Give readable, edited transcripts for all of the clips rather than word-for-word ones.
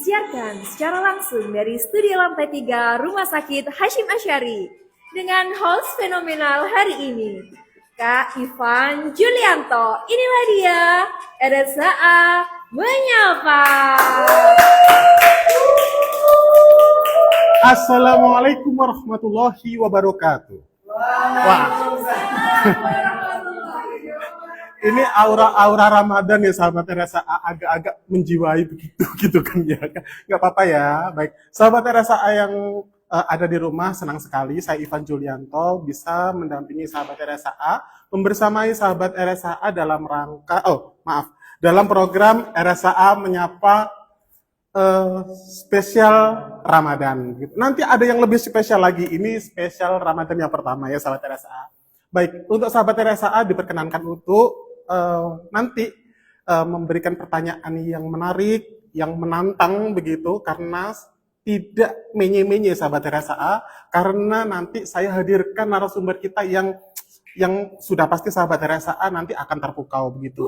disiarkan secara langsung dari studio lantai 3 Rumah Sakit Hasyim Asyari dengan host fenomenal hari ini, Kak Ivan Julianto. Inilah dia, RSA Menyapa. Assalamualaikum warahmatullahi wabarakatuh. Wah, ini aura-aura Ramadan ya sahabat RSA, agak-agak menjiwai begitu gitu kan ya. Nggak apa-apa ya. Baik, sahabat RSA yang ada di rumah, senang sekali saya Ivan Julianto bisa mendampingi sahabat RSA, membersamai sahabat RSA dalam dalam program RSA Menyapa spesial Ramadan. Nanti ada yang lebih spesial lagi. Ini spesial Ramadan yang pertama ya sahabat RSA. Baik, untuk sahabat RSA diperkenankan untuk nanti memberikan pertanyaan yang menarik, yang menantang begitu, karena tidak menye-menye sahabat RSA, karena nanti saya hadirkan narasumber kita yang sudah pasti sahabat RSA nanti akan terpukau begitu.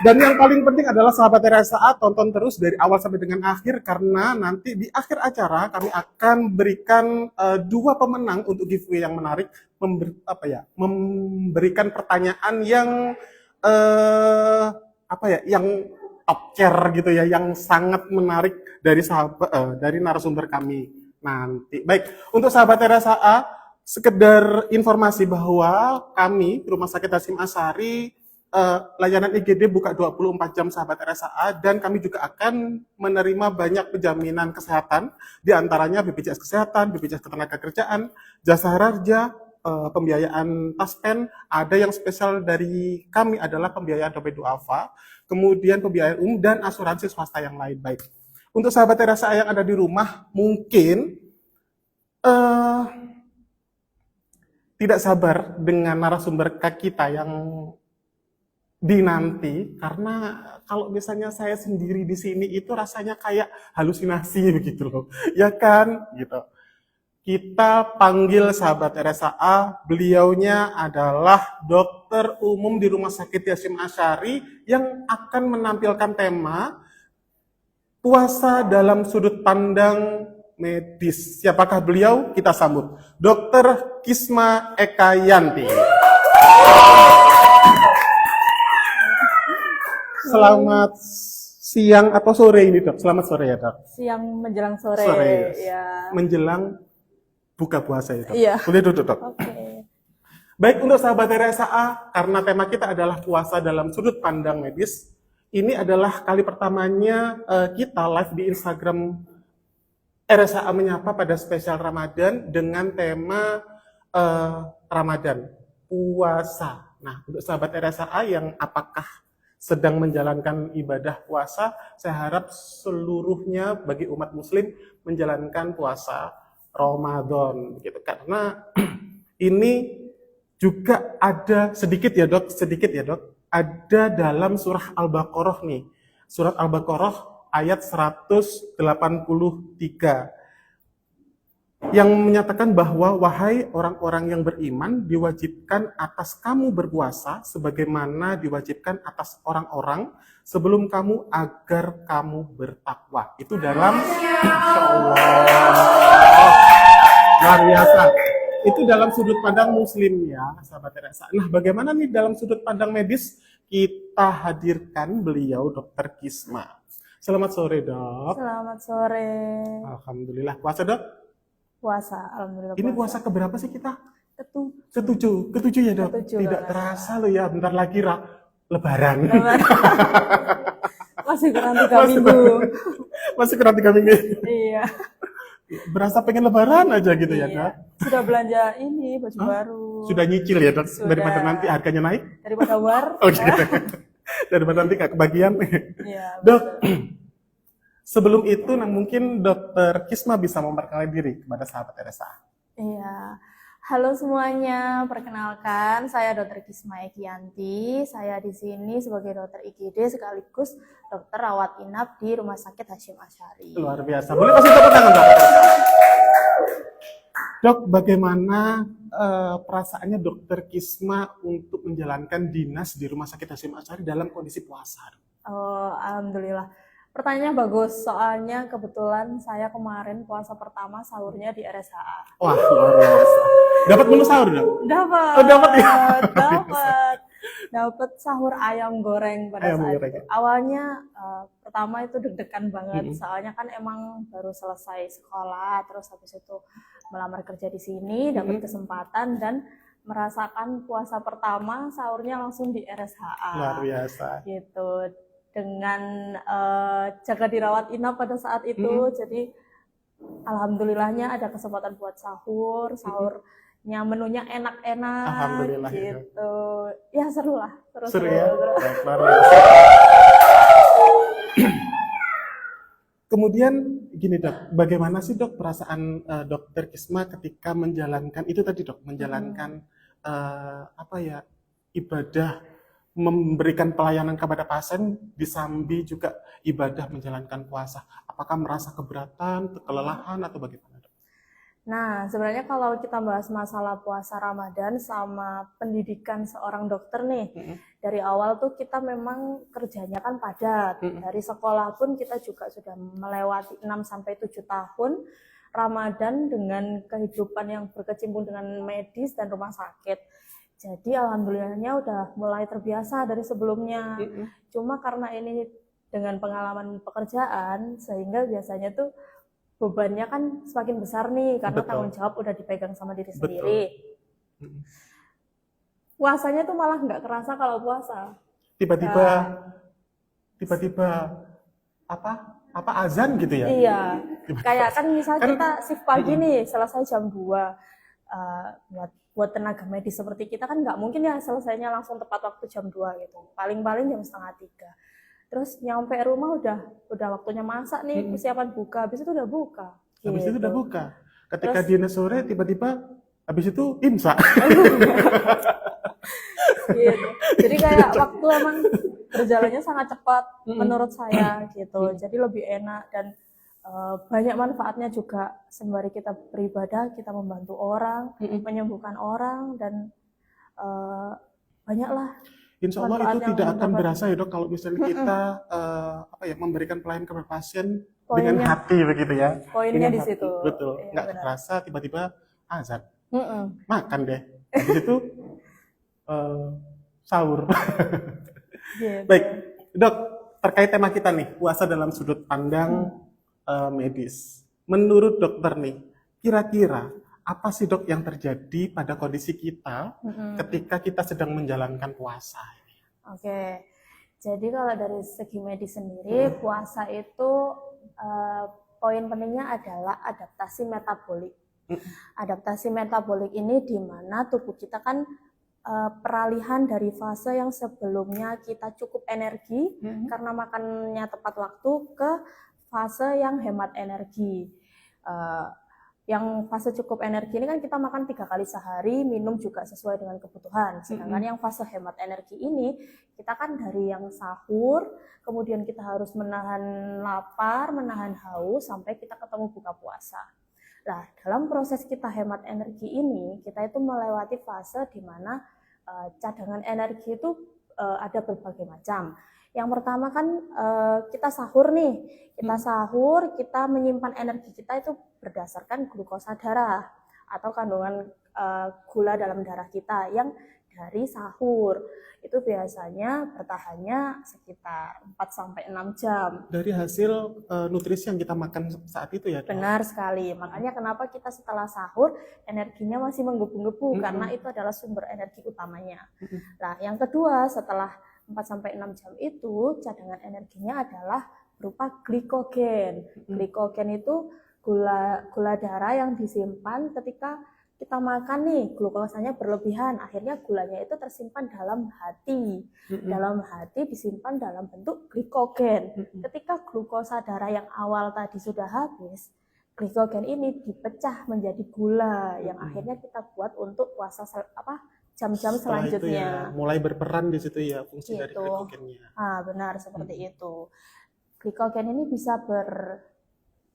Dan yang paling penting adalah sahabat RSA tonton terus dari awal sampai dengan akhir, karena nanti di akhir acara kami akan berikan dua pemenang untuk giveaway yang menarik, memberikan pertanyaan yang yang top tier gitu ya, yang sangat menarik dari dari narasumber kami nanti. Baik, untuk sahabat RSA sekedar informasi bahwa kami Rumah Sakit Hasyim Asyari layanan IGD buka 24 jam sahabat RSA, dan kami juga akan menerima banyak penjaminan kesehatan, diantaranya BPJS Kesehatan, BPJS Ketenagakerjaan, Jasa Harja, pembiayaan Taspen, ada yang spesial dari kami adalah pembiayaan dompet duafa, kemudian pembiayaan umum dan asuransi swasta yang lain. Baik, untuk sahabat RSA yang ada di rumah mungkin tidak sabar dengan narasumber kita yang dinanti, karena kalau misalnya saya sendiri di sini itu rasanya kayak halusinasi begitu loh, ya kan gitu. Kita panggil sahabat RSA, beliaunya adalah dokter umum di Rumah Sakit Hasyim Asyari yang akan menampilkan tema puasa dalam sudut pandang medis. Siapakah beliau? Kita sambut Dr. Kisma Ekayanti. Selamat siang atau sore ini dok? Selamat sore ya dok? Siang menjelang sore. Ya. Menjelang buka puasa ya dok? Iya. Boleh duduk dok? Oke. Baik, untuk sahabat RSA, karena tema kita adalah puasa dalam sudut pandang medis, ini adalah kali pertamanya kita live di Instagram RSA Menyapa pada spesial Ramadan dengan tema Ramadan, puasa. Nah, untuk sahabat RSA yang apakah sedang menjalankan ibadah puasa, saya harap seluruhnya bagi umat muslim menjalankan puasa Ramadan gitu. Karena ini juga ada sedikit ya dok, ada dalam surah Al-Baqarah nih. Surat Al-Baqarah ayat 183 yang menyatakan bahwa wahai orang-orang yang beriman, diwajibkan atas kamu berpuasa sebagaimana diwajibkan atas orang-orang sebelum kamu agar kamu bertakwa. Itu dalam luar biasa. Itu dalam sudut pandang muslim ya, sahabat RSA. Nah, bagaimana nih dalam sudut pandang medis? Kita hadirkan beliau Dr. Kisma. Selamat sore, Dok. Selamat sore. Alhamdulillah. Puasa, Dok? Puasa, alhamdulillah. Ini puasa keberapa sih kita? Ketujuh Ya dok? Tidak terasa loh ya, bentar lagi Lebaran. Masih kurang 3 minggu. Masih kurang 3 minggu. Iya. Berasa pengen Lebaran aja gitu ya dok? Sudah belanja ini, baju baru. Sudah nyicil ya dok? Sudah. Daripada nanti harganya naik? Daripada war. Oh gitu. Daripada nanti gak kebagian. Iya. Dok, sebelum itu mungkin Dokter Kisma bisa memperkenalkan diri kepada sahabat RSA. Iya. Halo semuanya, perkenalkan saya Dr. Kisma Ekayanti. Saya di sini sebagai dokter IGD sekaligus dokter rawat inap di Rumah Sakit Hasyim Asyari. Luar biasa. Boleh kasih tepuk tangan dok? Dok, bagaimana perasaannya Dokter Kisma untuk menjalankan dinas di Rumah Sakit Hasyim Asyari dalam kondisi puasa? Alhamdulillah. Pertanyaannya bagus, soalnya kebetulan saya kemarin puasa pertama sahurnya di RSHA. Wah, luar biasa. Dapat menu sahur dong? Dapat, Oh, dapat ya? dapat sahur ayam goreng pada Ayam saat goreng. itu. Awalnya pertama itu deg-degan banget, soalnya kan emang baru selesai sekolah, terus habis itu melamar kerja di sini, dapat kesempatan dan merasakan puasa pertama sahurnya langsung di RSHA. Luar biasa. Gitu. Dengan jaga dirawat inap pada saat itu, jadi alhamdulillahnya ada kesempatan buat sahurnya menunya enak-enak Alhamdulillah, gitu. Ya seru lah, Seru ya? Baik, luar biasa. Kemudian gini dok, bagaimana sih dok perasaan dokter Kisma ketika menjalankan itu tadi dok, menjalankan ibadah, memberikan pelayanan kepada pasien, disambi juga ibadah menjalankan puasa. Apakah merasa keberatan, kelelahan atau bagaimana dok? Nah, sebenarnya kalau kita bahas masalah puasa Ramadan sama pendidikan seorang dokter nih, dari awal tuh kita memang kerjanya kan padat. Dari sekolah pun kita juga sudah melewati 6-7 tahun Ramadan dengan kehidupan yang berkecimpung dengan medis dan rumah sakit. Jadi alhamdulillahnya udah mulai terbiasa dari sebelumnya. Cuma karena ini dengan pengalaman pekerjaan, sehingga biasanya tuh bebannya kan semakin besar nih, karena tanggung jawab udah dipegang sama diri sendiri. Puasanya tuh malah nggak kerasa kalau puasa. Tiba-tiba apa azan gitu ya? Iya, kayak kan misalnya kita shift pagi nih, selesai jam 2. Buat tenaga medis seperti kita kan nggak mungkin ya selesainya langsung tepat waktu jam 2 gitu. Paling-paling jam 2:30. Terus nyampe rumah udah waktunya masak nih, persiapan buka, habis itu udah buka. Habis itu gitu. udah buka. Ketika dinner sore tiba-tiba habis itu imsak. Gitu. Jadi kayak waktu emang berjalannya sangat cepat menurut saya gitu. Jadi lebih enak dan banyak manfaatnya juga. Sembari kita beribadah, kita membantu orang, menyembuhkan orang, dan banyaklah. Insya Allah itu tidak akan berasa ya dok kalau misalnya kita memberikan pelayanan kepada pasien dengan hati begitu ya. Poinnya dengan di hati. situ. Betul. Ya, Nggak benar. terasa tiba-tiba azan. Makan deh. Habis itu sahur. Gitu. Baik, dok, terkait tema kita nih, puasa dalam sudut pandang medis. Menurut dokter nih, kira-kira apa sih dok yang terjadi pada kondisi kita ketika kita sedang menjalankan puasa? Oke, jadi kalau dari segi medis sendiri, puasa itu poin pentingnya adalah adaptasi metabolik. Adaptasi metabolik ini di mana tubuh kita kan peralihan dari fase yang sebelumnya kita cukup energi karena makannya tepat waktu ke fase yang hemat energi. Yang fase cukup energi ini kan kita makan 3 kali sehari, minum juga sesuai dengan kebutuhan. Sedangkan yang fase hemat energi ini, kita kan dari yang sahur, kemudian kita harus menahan lapar, menahan haus, sampai kita ketemu buka puasa. Nah, dalam proses kita hemat energi ini, kita itu melewati fase di mana cadangan energi itu ada berbagai macam. Yang pertama kan kita sahur nih, kita menyimpan energi kita itu berdasarkan glukosa darah atau kandungan gula dalam darah kita yang dari sahur. Itu biasanya bertahannya sekitar 4-6 jam. Dari hasil nutrisi yang kita makan saat itu ya? Benar sekali, makanya kenapa kita setelah sahur energinya masih menggebu-gebu karena itu adalah sumber energi utamanya. Nah, yang kedua setelah 4-6 jam itu cadangan energinya adalah berupa glikogen. Glikogen itu gula darah yang disimpan ketika kita makan nih, glukosanya berlebihan, akhirnya gulanya itu tersimpan dalam hati. Dalam hati disimpan dalam bentuk glikogen. Ketika glukosa darah yang awal tadi sudah habis, glikogen ini dipecah menjadi gula yang akhirnya kita buat untuk puasa jam-jam selanjutnya. Itu ya, mulai berperan di situ ya fungsi dari glikogennya. Benar seperti itu. Glikogen ini bisa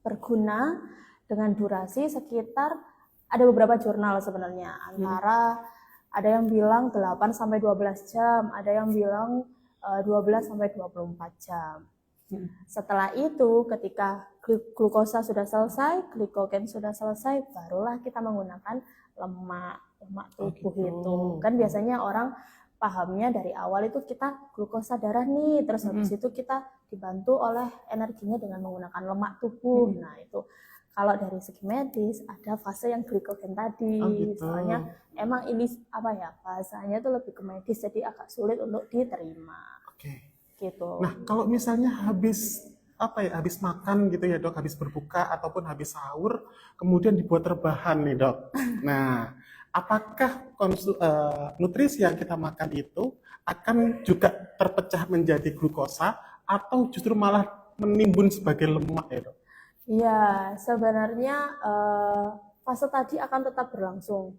berguna dengan durasi sekitar, ada beberapa jurnal sebenarnya, antara ada yang bilang 8-12 jam, ada yang bilang 12 sampai 24 jam. Setelah itu, ketika glukosa sudah selesai, glikogen sudah selesai, barulah kita menggunakan lemak tubuh gitu. itu. Kan biasanya orang pahamnya dari awal itu kita glukosa darah nih, terus habis itu kita dibantu oleh energinya dengan menggunakan lemak tubuh. Nah itu kalau dari segi medis ada fase yang glikogen tadi. Gitu. Soalnya emang ini bahasanya itu lebih ke medis, jadi agak sulit untuk diterima. Oke. Gitu. Nah, kalau misalnya habis makan gitu ya dok, habis berbuka ataupun habis sahur, kemudian dibuat rebahan nih dok. Nah, apakah nutrisi yang kita makan itu akan juga terpecah menjadi glukosa atau justru malah menimbun sebagai lemak ya dok? Iya, sebenarnya fase tadi akan tetap berlangsung.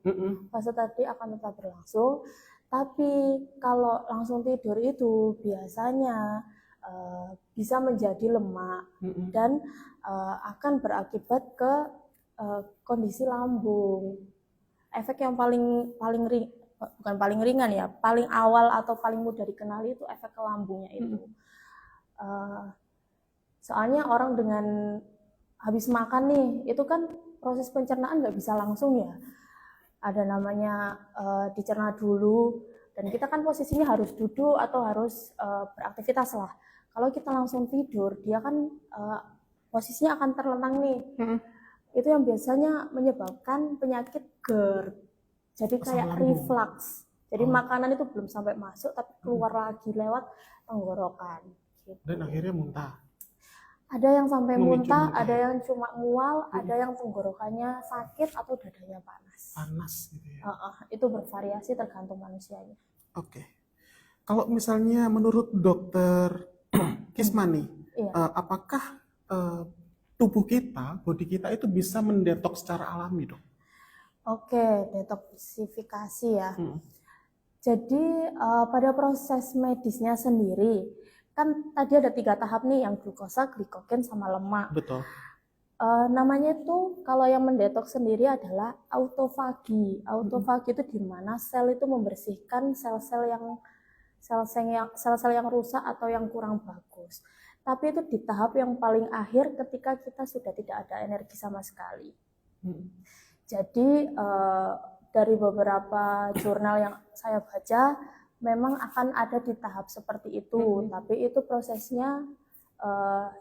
Tapi kalau langsung tidur itu biasanya bisa menjadi lemak dan akan berakibat ke kondisi lambung. Efek yang paling bukan paling ringan ya, paling awal atau paling mudah dikenali itu efek ke lambungnya itu. Soalnya orang dengan habis makan nih, itu kan proses pencernaan nggak bisa langsung ya. Ada namanya dicerna dulu, dan kita kan posisinya harus duduk atau harus beraktivitas lah. Kalau kita langsung tidur, dia kan posisinya akan terlentang nih. Itu yang biasanya menyebabkan penyakit GERD. Jadi kayak reflux. Jadi makanan itu belum sampai masuk, tapi keluar lagi lewat tenggorokan. Gitu. Dan akhirnya muntah. Ada yang sampai muntah, ada yang cuma mual, ada yang tenggorokannya sakit atau dadanya panas. Panas gitu ya. Itu bervariasi tergantung manusianya. Oke. Kalau misalnya menurut dokter Kismani, apakah tubuh kita, bodi kita itu bisa mendetoks secara alami dok? Oke, detoksifikasi ya. Jadi pada proses medisnya sendiri, kan tadi ada 3 tahap nih, yang glukosa, glikogen, sama lemak. Betul. Namanya itu kalau yang mendetoks sendiri adalah autofagi. Autofagi itu di mana sel itu membersihkan sel-sel yang rusak atau yang kurang bagus. Tapi itu di tahap yang paling akhir ketika kita sudah tidak ada energi sama sekali. Jadi dari beberapa jurnal yang saya baca, memang akan ada di tahap seperti itu, tapi itu prosesnya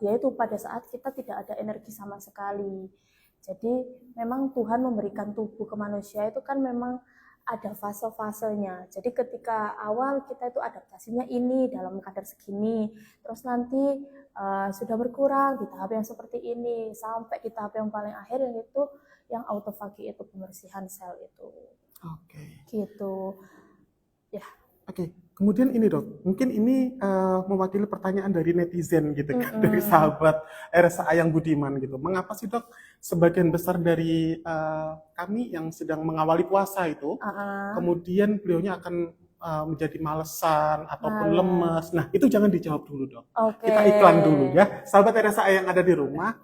yaitu pada saat kita tidak ada energi sama sekali. Jadi memang Tuhan memberikan tubuh ke manusia itu kan memang ada fase-fasenya. Jadi ketika awal kita itu adaptasinya ini dalam kadar segini, terus nanti sudah berkurang di tahap yang seperti ini, sampai di tahap yang paling akhir yang itu yang autofagi, itu pembersihan sel itu. Oke. Gitu. Ya. Oke, kemudian ini dok, mungkin ini mewakili pertanyaan dari netizen gitu kan, dari sahabat RSA yang budiman gitu. Mengapa sih dok, sebagian besar dari kami yang sedang mengawali puasa itu, kemudian beliaunya akan menjadi malesan ataupun lemes. Nah, itu jangan dijawab dulu dok. Kita iklan dulu ya. Sahabat RSA yang ada di rumah,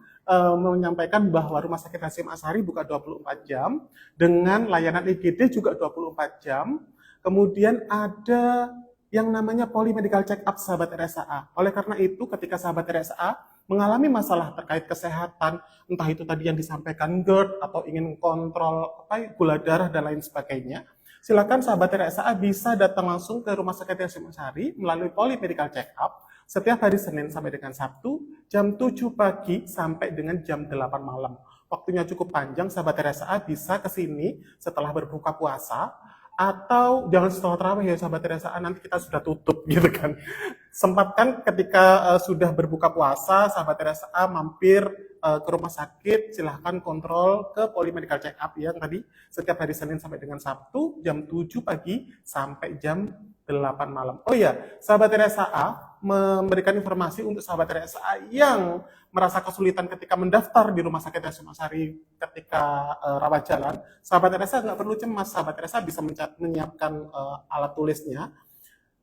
menyampaikan bahwa Rumah Sakit Hasyim Asyari buka 24 jam, dengan layanan IGD juga 24 jam. Kemudian ada yang namanya polymedical check up sahabat RSA. Oleh karena itu, ketika sahabat RSA mengalami masalah terkait kesehatan, entah itu tadi yang disampaikan GERD atau ingin kontrol gula darah dan lain sebagainya, silakan sahabat RSA bisa datang langsung ke Rumah Sakit Hasyim Asyari melalui polymedical check up setiap hari Senin sampai dengan Sabtu, jam 7 pagi sampai dengan jam 8 malam. Waktunya cukup panjang, sahabat RSA bisa ke sini setelah berbuka puasa, atau jangan setelah tarawih ya sahabat RSA, nanti kita sudah tutup gitu kan. Sempatkan ketika sudah berbuka puasa, sahabat RSA mampir ke rumah sakit, silahkan kontrol ke polymedical check up yang tadi setiap hari Senin sampai dengan Sabtu, jam 7 pagi sampai jam 8 malam. Oh iya, sahabat RSA memberikan informasi untuk sahabat RSA yang merasa kesulitan ketika mendaftar di Rumah Sakit Hasyim Asyari ketika rawat jalan. Sahabat RSA nggak perlu cemas, sahabat RSA bisa menyiapkan alat tulisnya.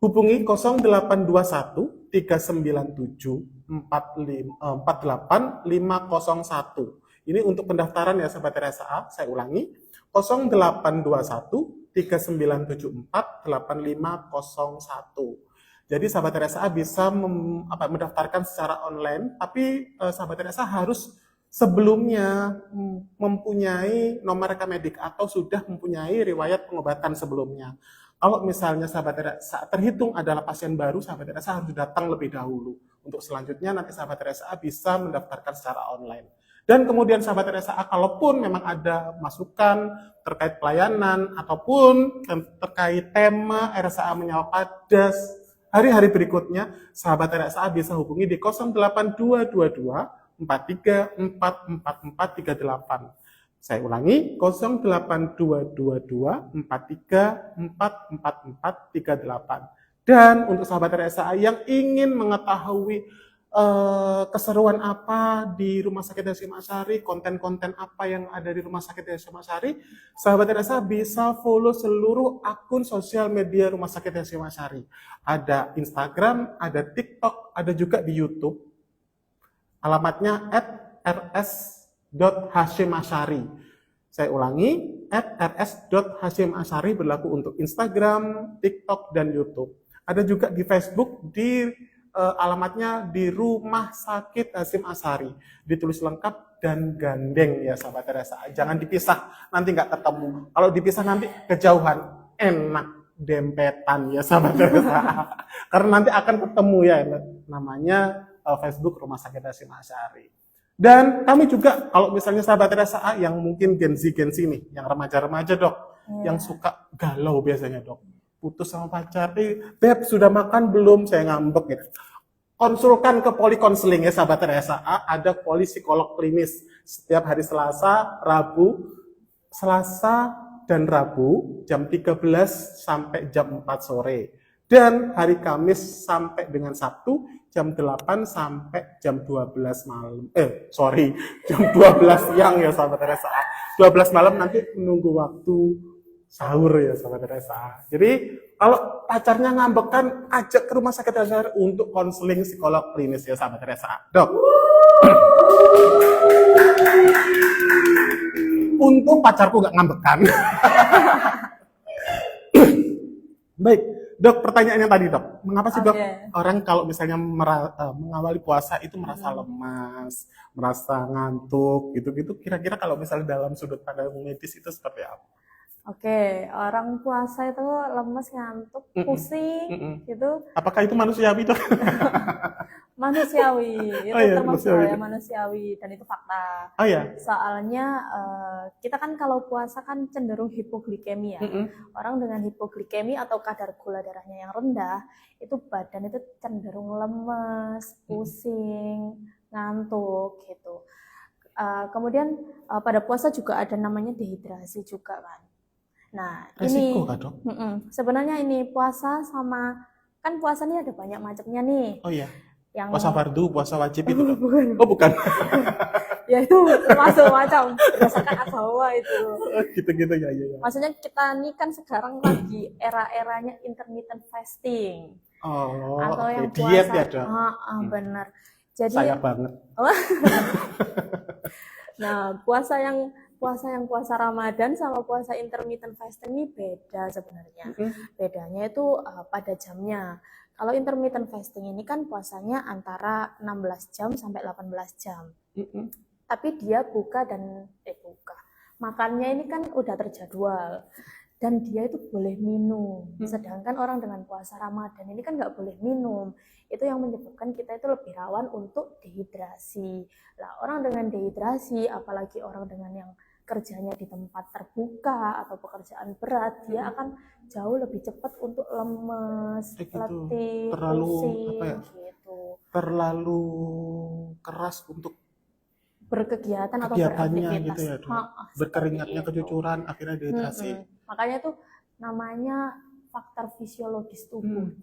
Hubungi 0821 397 48501. Ini untuk pendaftaran ya sahabat RSA, saya ulangi. 0821 3974 8501. Jadi sahabat RSA bisa mendaftarkan secara online, tapi sahabat RSA harus sebelumnya mempunyai nomor rekam medik atau sudah mempunyai riwayat pengobatan sebelumnya. Kalau misalnya sahabat RSA terhitung adalah pasien baru, sahabat RSA harus datang lebih dahulu. Untuk selanjutnya nanti sahabat RSA bisa mendaftarkan secara online. Dan kemudian sahabat RSA, kalaupun memang ada masukan terkait pelayanan ataupun terkait tema RSA menyapa pada hari-hari berikutnya, sahabat RSA bisa hubungi di 08222 434438. Saya ulangi, 08222 434438. Dan untuk sahabat RSA yang ingin mengetahui keseruan apa di Rumah Sakit Hasyim Asyari, konten-konten apa yang ada di Rumah Sakit Hasyim Asyari, sahabat RSA bisa follow seluruh akun sosial media Rumah Sakit Hasyim Asyari. Ada Instagram, ada TikTok, ada juga di YouTube. Alamatnya @rs.hasyimasyari. Saya ulangi, @rs.hasyimasyari berlaku untuk Instagram, TikTok, dan YouTube. Ada juga di Facebook, di alamatnya di Rumah Sakit Hasyim Asyari. Ditulis lengkap dan gandeng ya sahabat RSA. Jangan dipisah, nanti nggak ketemu. Kalau dipisah nanti kejauhan, enak dempetan ya sahabat RSA. Karena nanti akan ketemu ya, namanya Facebook Rumah Sakit Hasyim Asyari. Dan kami juga, kalau misalnya sahabat RSA yang mungkin Gen Z nih, yang remaja-remaja dok, yang suka galau biasanya dok, putus sama pacar, beb sudah makan belum, saya ngambek gitu. Konsulkan ke polikonseling ya sahabat RSA, ada polipsikolog klinis setiap hari Selasa dan Rabu jam 13 sampai jam 4 sore. Dan hari Kamis sampai dengan Sabtu jam 8 sampai jam 12 malam. Jam 12 siang ya sahabat RSA. 12 malam nanti menunggu waktu sahur ya sahabat RSA. Jadi kalau pacarnya ngambekkan, ajak ke Rumah Sakit Asyari untuk konseling psikolog klinis ya sahabat RSA. Dok. Untung pacarku gak ngambekkan. Baik, dok, pertanyaannya tadi dok, mengapa sih dok orang kalau misalnya mengawali puasa itu merasa lemas, merasa ngantuk, gitu-gitu, kira-kira kalau misalnya dalam sudut pandang medis itu seperti apa? Oke, orang puasa itu lemes, ngantuk, pusing, gitu. Apakah itu manusiawi dok? Manusiawi, itu termasuk ya manusiawi, dan itu fakta. Oh ya. Soalnya kita kan kalau puasa kan cenderung hipoglikemi ya. Orang dengan hipoglikemi atau kadar gula darahnya yang rendah, itu badan itu cenderung lemes, pusing, ngantuk gitu. Kemudian pada puasa juga ada namanya dehidrasi juga kan. Nah, resiko kah dok? Sebenarnya ini puasa sama, kan puasa ini ada banyak macamnya nih. Oh iya. Yang puasa fardu, puasa wajib itu dok? Bukan. Oh bukan. Ya itu termasuk macam berdasarkan agama itu. Gitu-gitu ya. Maksudnya kita ini kan sekarang lagi era-eranya intermittent fasting. Oh, atau yang puasa diet ya dok? Benar. Jadi saya banget. Nah, puasa Ramadan sama puasa intermittent fasting ini beda sebenarnya. Bedanya itu pada jamnya. Kalau intermittent fasting ini kan puasanya antara 16 jam sampai 18 jam. Tapi dia buka. Makannya ini kan udah terjadwal. Dan dia itu boleh minum. Sedangkan orang dengan puasa Ramadan ini kan nggak boleh minum. Itu yang menyebabkan kita itu lebih rawan untuk dehidrasi. Lah, orang dengan dehidrasi, apalagi orang dengan yang kerjanya di tempat terbuka atau pekerjaan berat, dia akan jauh lebih cepat untuk lemes, letih, pusing, gitu. Terlalu keras untuk berkegiatan atau kegiatannya beraktivitas. gitu ya, berkeringatnya kecucuran, akhirnya dehidrasi. Makanya itu namanya faktor fisiologis tubuh.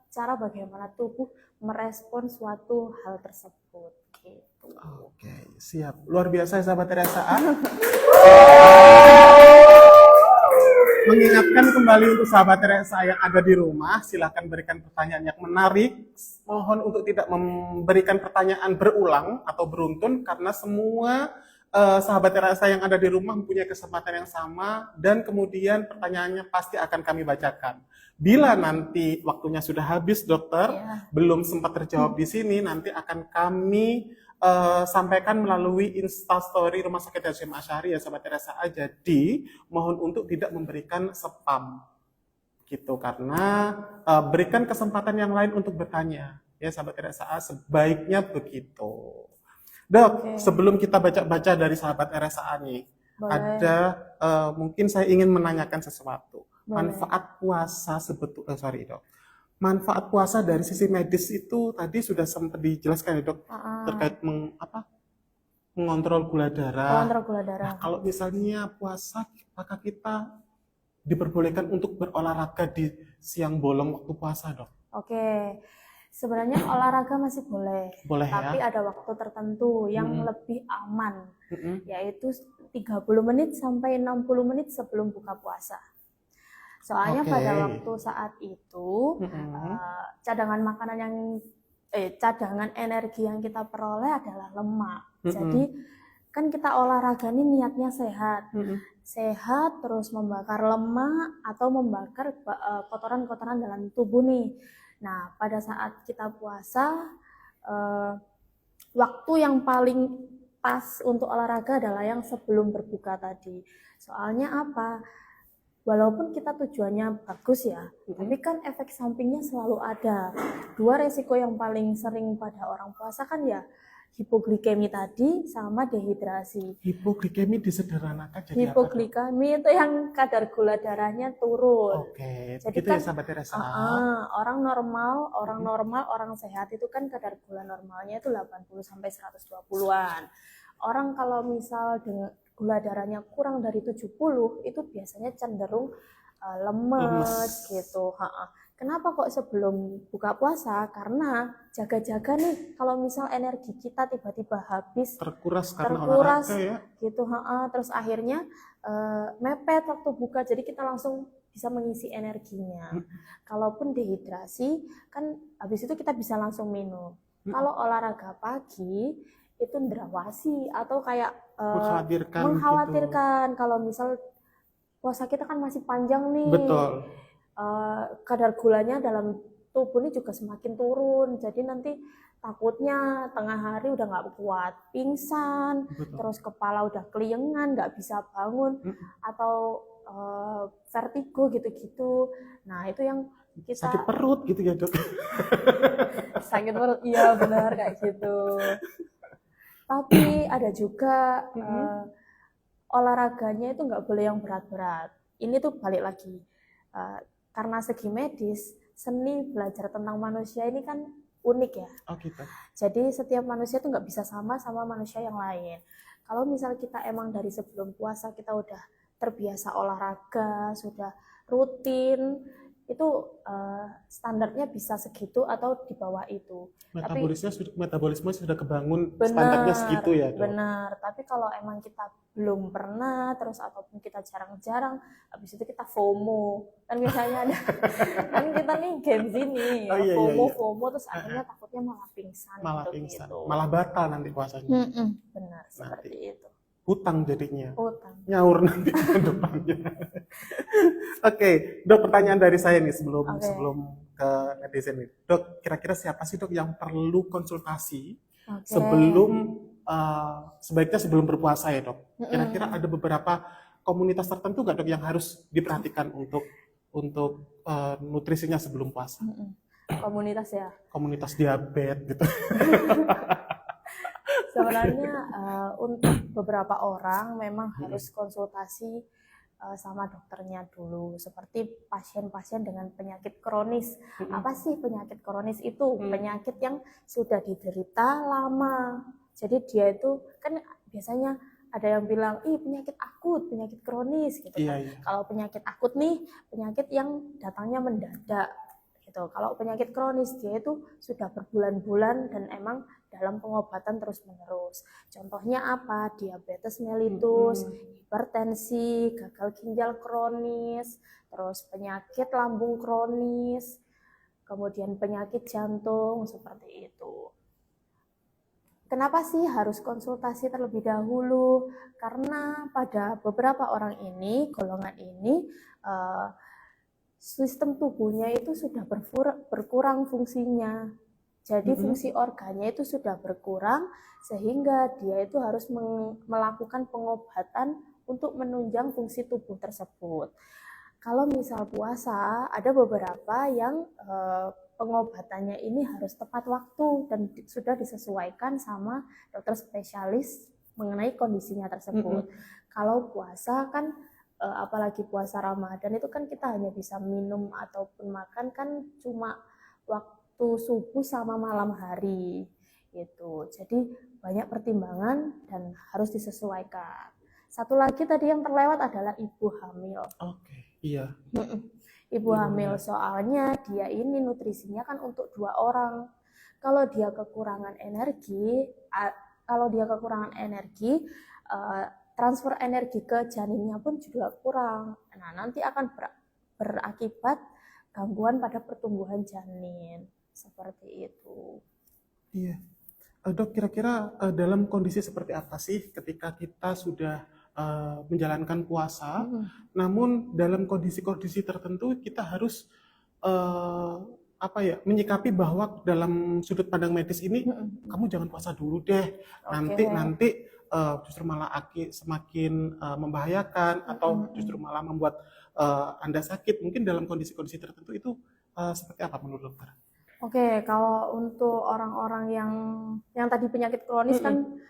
Cara bagaimana tubuh merespon suatu hal tersebut. Gitu. Oke, siap. Luar biasa sahabat RSA. Mengingatkan kembali untuk sahabat RSA yang ada di rumah, silahkan berikan pertanyaan yang menarik. Mohon untuk tidak memberikan pertanyaan berulang atau beruntun, karena semua sahabat Terasa yang ada di rumah mempunyai kesempatan yang sama, dan kemudian pertanyaannya pasti akan kami bacakan. Bila nanti waktunya sudah habis, dokter, Iya. belum sempat terjawab di sini, nanti akan kami sampaikan melalui Instastory Rumah Sakit Hasyim Asyari ya sahabat Terasa. Jadi mohon untuk tidak memberikan spam gitu, karena berikan kesempatan yang lain untuk bertanya ya sahabat Terasa, sebaiknya begitu. Dok, sebelum kita baca-baca dari sahabat RSA nih, Boleh. ada mungkin saya ingin menanyakan sesuatu. Boleh. Manfaat puasa dok. Manfaat puasa dari sisi medis itu tadi sudah sempat dijelaskan ya dok, terkait mengontrol gula darah. Kontrol gula darah. Nah, kalau misalnya puasa, apakah kita diperbolehkan untuk berolahraga di siang bolong waktu puasa dok? Oke. Sebenarnya olahraga masih boleh, Boleh tapi ya? ada waktu tertentu yang lebih aman, Mm-mm. yaitu 30 menit sampai 60 menit sebelum buka puasa. Soalnya Oke. pada waktu saat itu cadangan makanan cadangan energi yang kita peroleh adalah lemak. Jadi kan kita olahraga ini niatnya sehat. Sehat terus membakar lemak atau membakar kotoran-kotoran dalam tubuh nih. Nah, pada saat kita puasa, waktu yang paling pas untuk olahraga adalah yang sebelum berbuka tadi. Soalnya apa? Walaupun kita tujuannya bagus ya, tapi kan efek sampingnya selalu ada. Dua resiko yang paling sering pada orang puasa kan ya hipoglikemi tadi sama dehidrasi. Hipoglikemi disederhanakan jadi apa? Hipoglikemi itu yang kadar gula darahnya turun. Oke, Jadi begitu kan ya sahabat Teresa. orang normal, orang sehat itu kan kadar gula normalnya itu 80 sampai 120-an. Orang kalau misal dengan gula darahnya kurang dari 70 itu biasanya cenderung lemes gitu. Kenapa kok sebelum buka puasa? Karena jaga-jaga nih kalau misal energi kita tiba-tiba habis, Terkuras karena olahraga ya. gitu, terus akhirnya mepet waktu buka, jadi kita langsung bisa mengisi energinya. Kalaupun dehidrasi, kan habis itu kita bisa langsung minum. Kalau olahraga pagi itu ndrawasi atau kayak mengkhawatirkan kalau misal puasa kita kan masih panjang nih. Betul. Kadar gulanya dalam tubuh ini juga semakin turun, jadi nanti takutnya tengah hari udah nggak kuat, pingsan, terus kepala udah keliengan, nggak bisa bangun, atau vertigo gitu-gitu. Nah itu yang kita sakit perut gitu ya dok. Sakit perut, iya benar kayak gitu. Tapi ada juga olahraganya itu nggak boleh yang berat-berat. Ini tuh balik lagi. Karena segi medis, seni belajar tentang manusia ini kan unik ya. Oh gitu. Jadi setiap manusia itu nggak bisa sama manusia yang lain. Kalau misal kita emang dari sebelum puasa kita udah terbiasa olahraga, sudah rutin, itu standarnya bisa segitu atau di bawah itu. Metabolisme sudah kebangun, standarnya segitu ya dok? Benar, tapi kalau emang kita belum pernah, terus ataupun kita jarang-jarang, habis itu kita FOMO. Kan biasanya ada, kan kita nih Gen Z nih, FOMO, terus akhirnya takutnya malah pingsan. Gitu. Malah batal nanti puasanya. Benar, seperti itu. Hutang jadinya. Hutang. Nyaur nanti ke depannya. Oke, dok, pertanyaan dari saya nih sebelum ke netizen nih. Dok, kira-kira siapa sih dok yang perlu konsultasi sebelum sebaiknya sebelum berpuasa ya dok? Kira-kira ada beberapa komunitas tertentu nggak dok yang harus diperhatikan untuk nutrisinya sebelum puasa? Komunitas ya? Komunitas diabetes gitu. Sebenarnya untuk beberapa orang memang harus konsultasi sama dokternya dulu, seperti pasien-pasien dengan penyakit kronis. Apa sih penyakit kronis itu? Penyakit yang sudah diderita lama. Jadi dia itu kan biasanya ada yang bilang, penyakit akut, penyakit kronis gitu kan. Iya. Kalau penyakit akut nih, penyakit yang datangnya mendadak gitu. Kalau penyakit kronis dia itu sudah berbulan-bulan dan emang dalam pengobatan terus-menerus. Contohnya apa? Diabetes mellitus, hipertensi, gagal ginjal kronis, terus penyakit lambung kronis, kemudian penyakit jantung, seperti itu. Kenapa sih harus konsultasi terlebih dahulu? Karena pada beberapa orang ini, golongan ini, sistem tubuhnya itu sudah berkurang fungsinya. Jadi fungsi organnya itu sudah berkurang, sehingga dia itu harus melakukan pengobatan untuk menunjang fungsi tubuh tersebut. Kalau misal puasa, ada beberapa yang pengobatannya ini harus tepat waktu dan sudah disesuaikan sama dokter spesialis mengenai kondisinya tersebut. Kalau puasa kan apalagi puasa Ramadan itu kan kita hanya bisa minum ataupun makan kan cuma waktu subuh sama malam hari gitu. Jadi banyak pertimbangan dan harus disesuaikan. Satu lagi tadi yang terlewat adalah ibu hamil. Oke, iya. Ibu hamil soalnya dia ini nutrisinya kan untuk 2 orang. Kalau dia kekurangan energi, transfer energi ke janinnya pun juga kurang. Nah, nanti akan berakibat gangguan pada pertumbuhan janin. Seperti itu. Iya. Dok, kira-kira dalam kondisi seperti apa sih ketika kita sudah menjalankan puasa, namun dalam kondisi-kondisi tertentu kita harus menyikapi bahwa dalam sudut pandang medis ini kamu jangan puasa dulu deh, nanti justru malah semakin membahayakan atau justru malah membuat Anda sakit. Mungkin dalam kondisi-kondisi tertentu itu seperti apa menurut dokter? Oke, kalau untuk orang-orang yang tadi penyakit kronis kan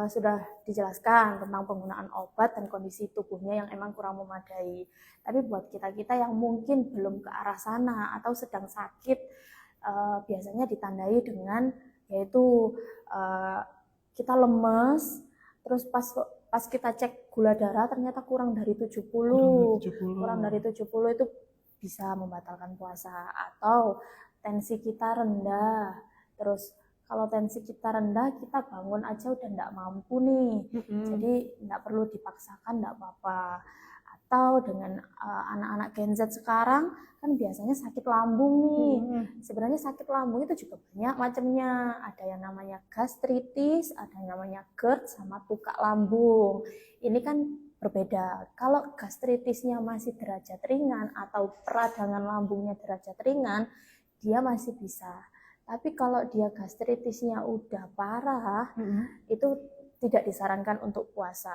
sudah dijelaskan tentang penggunaan obat dan kondisi tubuhnya yang emang kurang memadai. Tapi buat kita-kita yang mungkin belum ke arah sana atau sedang sakit, biasanya ditandai dengan yaitu kita lemes, terus pas kita cek gula darah ternyata kurang dari 70. Kurang dari 70 itu bisa membatalkan puasa. Atau tensi kita rendah, terus kalau tensi kita rendah, kita bangun aja udah nggak mampu nih, jadi nggak perlu dipaksakan, nggak apa-apa. Atau dengan anak-anak Gen Z sekarang, kan biasanya sakit lambung nih. Sebenarnya sakit lambung itu juga banyak macamnya. Ada yang namanya gastritis, ada yang namanya GERD, sama tukak lambung. Ini kan berbeda. Kalau gastritisnya masih derajat ringan atau peradangan lambungnya derajat ringan, dia masih bisa. Tapi kalau dia gastritisnya udah parah, itu tidak disarankan untuk puasa.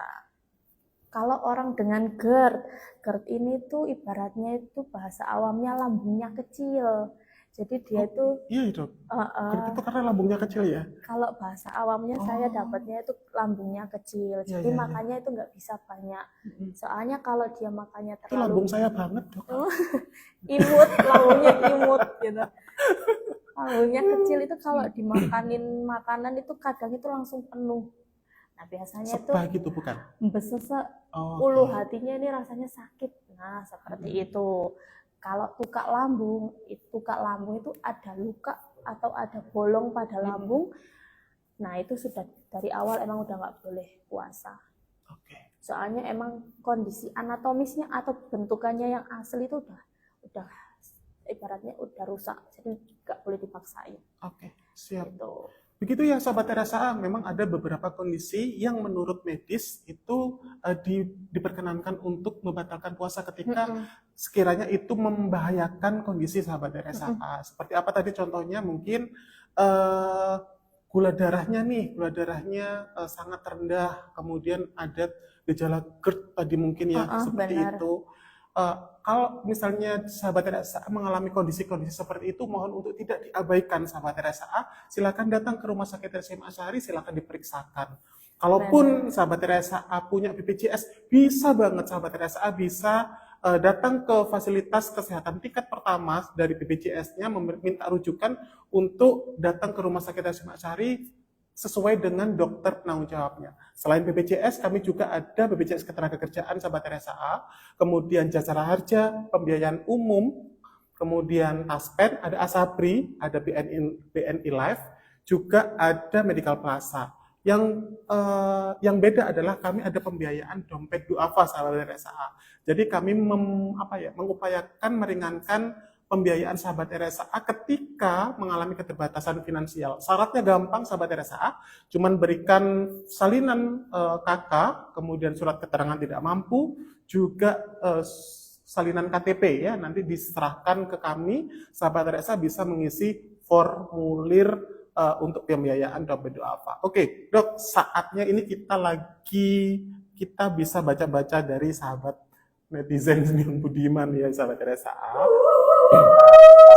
Kalau orang dengan GERD ini tuh ibaratnya itu bahasa awamnya lambungnya kecil. Jadi dia itu iya dok. GERD itu karena lambungnya kecil ya? Kalau bahasa awamnya saya dapatnya itu lambungnya kecil. Jadi makanya itu nggak bisa banyak. Soalnya kalau dia makannya terlalu, itu lambung saya banget dok. Imut, lambungnya imut gitu. Lambungnya kecil itu kalau dimakanin makanan itu kadang itu langsung penuh. Nah biasanya itu gitu bukan? Besesek, ulu hatinya ini rasanya sakit. Nah seperti itu. Kalau tukak lambung itu ada luka atau ada bolong pada lambung. Nah itu sudah dari awal emang udah nggak boleh puasa. Soalnya emang kondisi anatomisnya atau bentukannya yang asli itu udah ibaratnya udah rusak, jadi nggak boleh dipaksain. Oke, siap. Gitu. Begitu ya Sobat RSA, memang ada beberapa kondisi yang menurut medis itu diperkenankan untuk membatalkan puasa ketika sekiranya itu membahayakan kondisi Sahabat RSA. Seperti apa tadi contohnya, mungkin gula darahnya sangat rendah, kemudian ada gejala GERD tadi mungkin ya, seperti benar. itu. Kalau misalnya Sahabat RSA mengalami kondisi-kondisi seperti itu, mohon untuk tidak diabaikan Sahabat RSA, silakan datang ke Rumah Sakit Hashim Asyari, silakan diperiksakan. Kalaupun Sahabat RSA punya BPJS, bisa banget Sahabat RSA bisa datang ke fasilitas kesehatan tingkat pertama dari BPJS-nya, meminta rujukan untuk datang ke Rumah Sakit Hashim Asyari sesuai dengan dokter penanggung jawabnya. Selain BPJS, kami juga ada BPJS Ketenagakerjaan Sahabat RSA, kemudian Jasara Harja, pembiayaan umum, kemudian Taspen, ada Asabri, ada BNI Life, juga ada Medical Plaza. Yang beda adalah kami ada pembiayaan dompet duafa Sahabat RSA. Jadi kami mengupayakan meringankan pembiayaan sahabat RSA ketika mengalami keterbatasan finansial. Syaratnya gampang sahabat RSA, cuman berikan salinan KK, kemudian surat keterangan tidak mampu, juga salinan KTP ya, nanti diserahkan ke kami, sahabat RSA bisa mengisi formulir untuk pembiayaan dompet duafa. Oke, Dok, saatnya ini kita bisa baca-baca dari sahabat netizen yang budiman ya, sahabat RSA.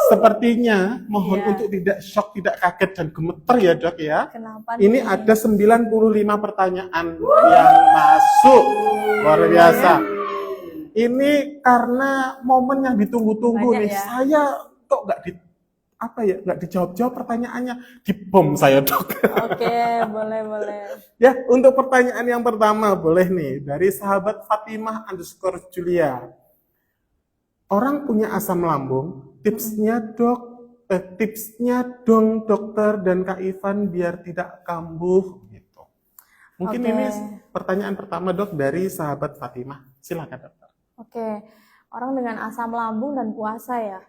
Sepertinya mohon untuk tidak shock, tidak kaget dan gemeter ya, Dok ya. Kenapa Ini nih? ada 95 pertanyaan yang masuk. Luar biasa. Ini karena momen yang ditunggu-tunggu Banyak nih. ya? Saya kok nggak dijawab-jawab pertanyaannya, dibom saya, Dok. Oke, boleh. Ya, untuk pertanyaan yang pertama boleh nih dari sahabat Fatimah_Julia. Orang punya asam lambung, tipsnya dong dokter dan Kak Ivan biar tidak kambuh gitu. Mungkin Oke. ini pertanyaan pertama, Dok, dari sahabat Fatimah. Silakan, Dokter. Oke, orang dengan asam lambung dan puasa ya.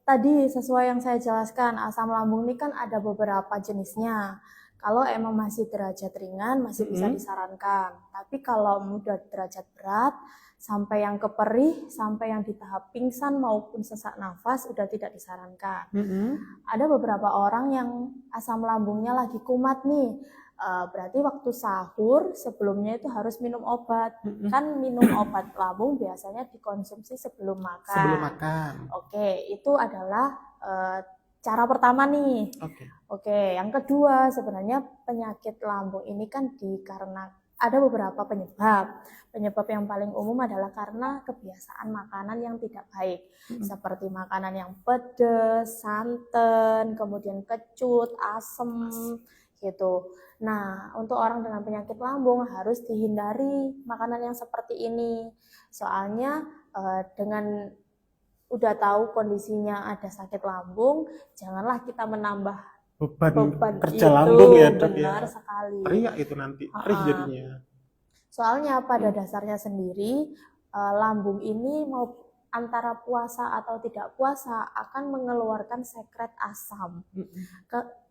Tadi sesuai yang saya jelaskan, asam lambung ini kan ada beberapa jenisnya. Kalau emang masih derajat ringan, masih bisa disarankan. Tapi kalau udah derajat berat, sampai yang ke perih, sampai yang di tahap pingsan maupun sesak nafas, udah tidak disarankan. Ada beberapa orang yang asam lambungnya lagi kumat nih. Berarti waktu sahur sebelumnya itu harus minum obat. Kan minum obat lambung biasanya dikonsumsi sebelum makan. Sebelum makan. Oke, itu adalah cara pertama nih. Oke, yang kedua sebenarnya penyakit lambung ini kan karena ada beberapa penyebab. Penyebab yang paling umum adalah karena kebiasaan makanan yang tidak baik. Seperti makanan yang pedas, santan, kemudian kecut, asam gitu. Nah, untuk orang dengan penyakit lambung harus dihindari makanan yang seperti ini. Soalnya dengan udah tahu kondisinya ada sakit lambung, janganlah kita menambah beban kerja itu. lambung ya, Dok, benar ya. sekali. Teriak itu nanti, perih jadinya. Soalnya pada dasarnya sendiri lambung ini mau antara puasa atau tidak puasa akan mengeluarkan sekret asam.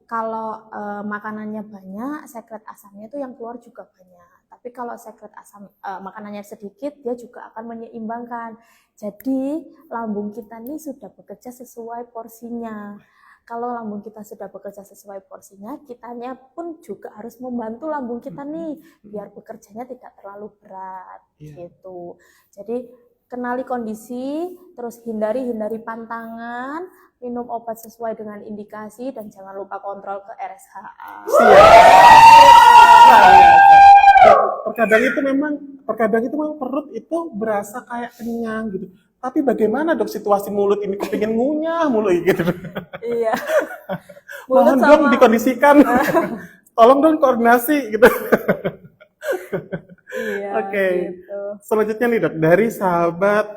Kalau makanannya banyak, sekret asamnya itu yang keluar juga banyak. Tapi kalau sekret asam makanannya sedikit, dia juga akan menyeimbangkan. Jadi lambung kita ini sudah bekerja sesuai porsinya. Kalau lambung kita sudah bekerja sesuai porsinya, kitanya pun juga harus membantu lambung kita nih biar bekerjanya tidak terlalu berat gitu. Jadi kenali kondisi, terus hindari pantangan, minum obat sesuai dengan indikasi, dan jangan lupa kontrol ke RSHA. Terkadang itu memang perut itu berasa kayak kenyang gitu. Tapi bagaimana, Dok, situasi mulut ini kepingin ngunyah mulu gitu. Iya. Mohon dong dikondisikan. Tolong dong koordinasi gitu. Iya. Oke. Gitu. Selanjutnya nih, Dok, dari sahabat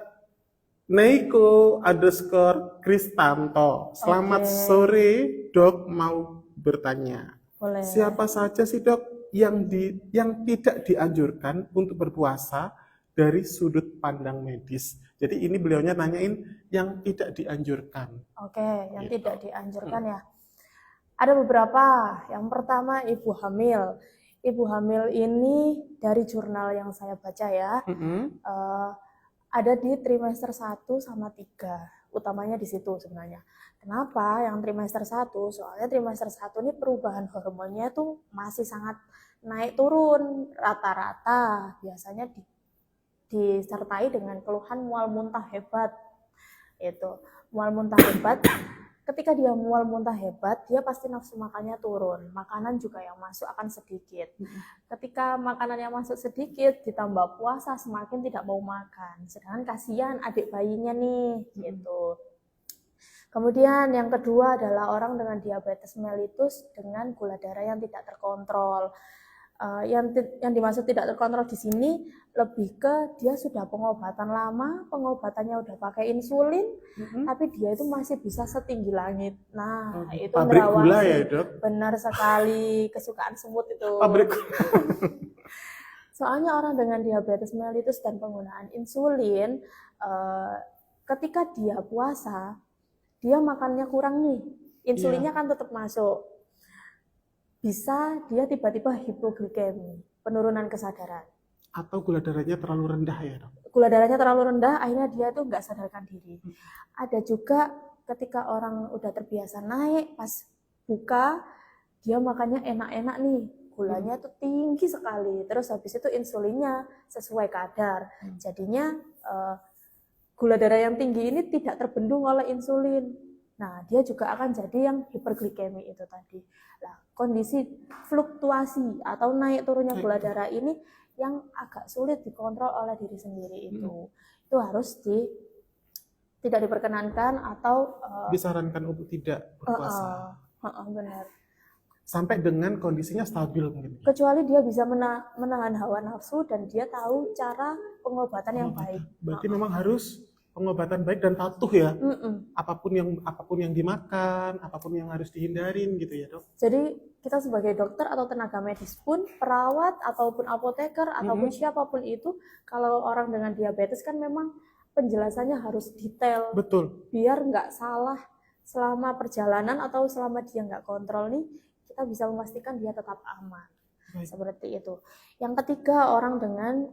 Neiko_Kristanto. Selamat sore, Dok, mau bertanya. Boleh. Siapa saja sih, Dok, yang tidak dianjurkan untuk berpuasa dari sudut pandang medis? Jadi ini beliaunya nanyain yang tidak dianjurkan. Oke, yang Gitu. tidak dianjurkan ya. Ada beberapa. Yang pertama ibu hamil. Ibu hamil ini dari jurnal yang saya baca ya, ada di trimester 1 sama 3. Utamanya di situ sebenarnya. Kenapa yang trimester 1? Soalnya trimester 1 ini perubahan hormonnya tuh masih sangat naik turun. Rata-rata biasanya disertai dengan keluhan mual muntah hebat. Itu mual muntah hebat. Ketika dia mual muntah hebat, dia pasti nafsu makannya turun. Makanan juga yang masuk akan sedikit. Ketika makanan yang masuk sedikit, ditambah puasa, semakin tidak mau makan. Sedangkan kasihan adik bayinya nih, gitu. Kemudian yang kedua adalah orang dengan diabetes mellitus dengan gula darah yang tidak terkontrol. Yang dimaksud tidak terkontrol di sini lebih ke dia sudah pengobatan lama, pengobatannya udah pakai insulin, tapi dia itu masih bisa setinggi langit. Nah, itu pabrik gula merawasi. ya, Dok? Benar sekali, kesukaan semut itu. Pabrik gula. Soalnya orang dengan diabetes mellitus dan penggunaan insulin, ketika dia puasa, dia makannya kurang nih, insulinnya kan tetap masuk. Bisa dia tiba-tiba hipoglikemi, penurunan kesadaran. Atau gula darahnya terlalu rendah ya dok? Gula darahnya terlalu rendah, akhirnya dia tuh nggak sadarkan diri. Ada juga ketika orang udah terbiasa naik, pas buka, dia makannya enak-enak nih, gulanya tuh tinggi sekali. Terus habis itu insulinnya sesuai kadar. Jadinya gula darah yang tinggi ini tidak terbendung oleh insulin. Nah, dia juga akan jadi yang hiperglikemi itu tadi. Nah, kondisi fluktuasi atau naik turunnya gula darah ini yang agak sulit dikontrol oleh diri sendiri itu. Itu harus tidak diperkenankan atau disarankan untuk tidak berpuasa. Benar. Sampai dengan kondisinya stabil mungkin. Kecuali dia bisa menahan hawa nafsu dan dia tahu cara pengobatan yang baik. Berarti memang harus pengobatan baik dan patuh ya. Apapun yang dimakan, apapun yang harus dihindarin gitu ya dok. Jadi kita sebagai dokter atau tenaga medis pun, perawat ataupun apoteker ataupun siapapun itu, kalau orang dengan diabetes kan memang penjelasannya harus detail. Betul. Biar nggak salah selama perjalanan atau selama dia nggak kontrol nih, kita bisa memastikan dia tetap aman. Baik. Seperti itu. Yang ketiga, orang dengan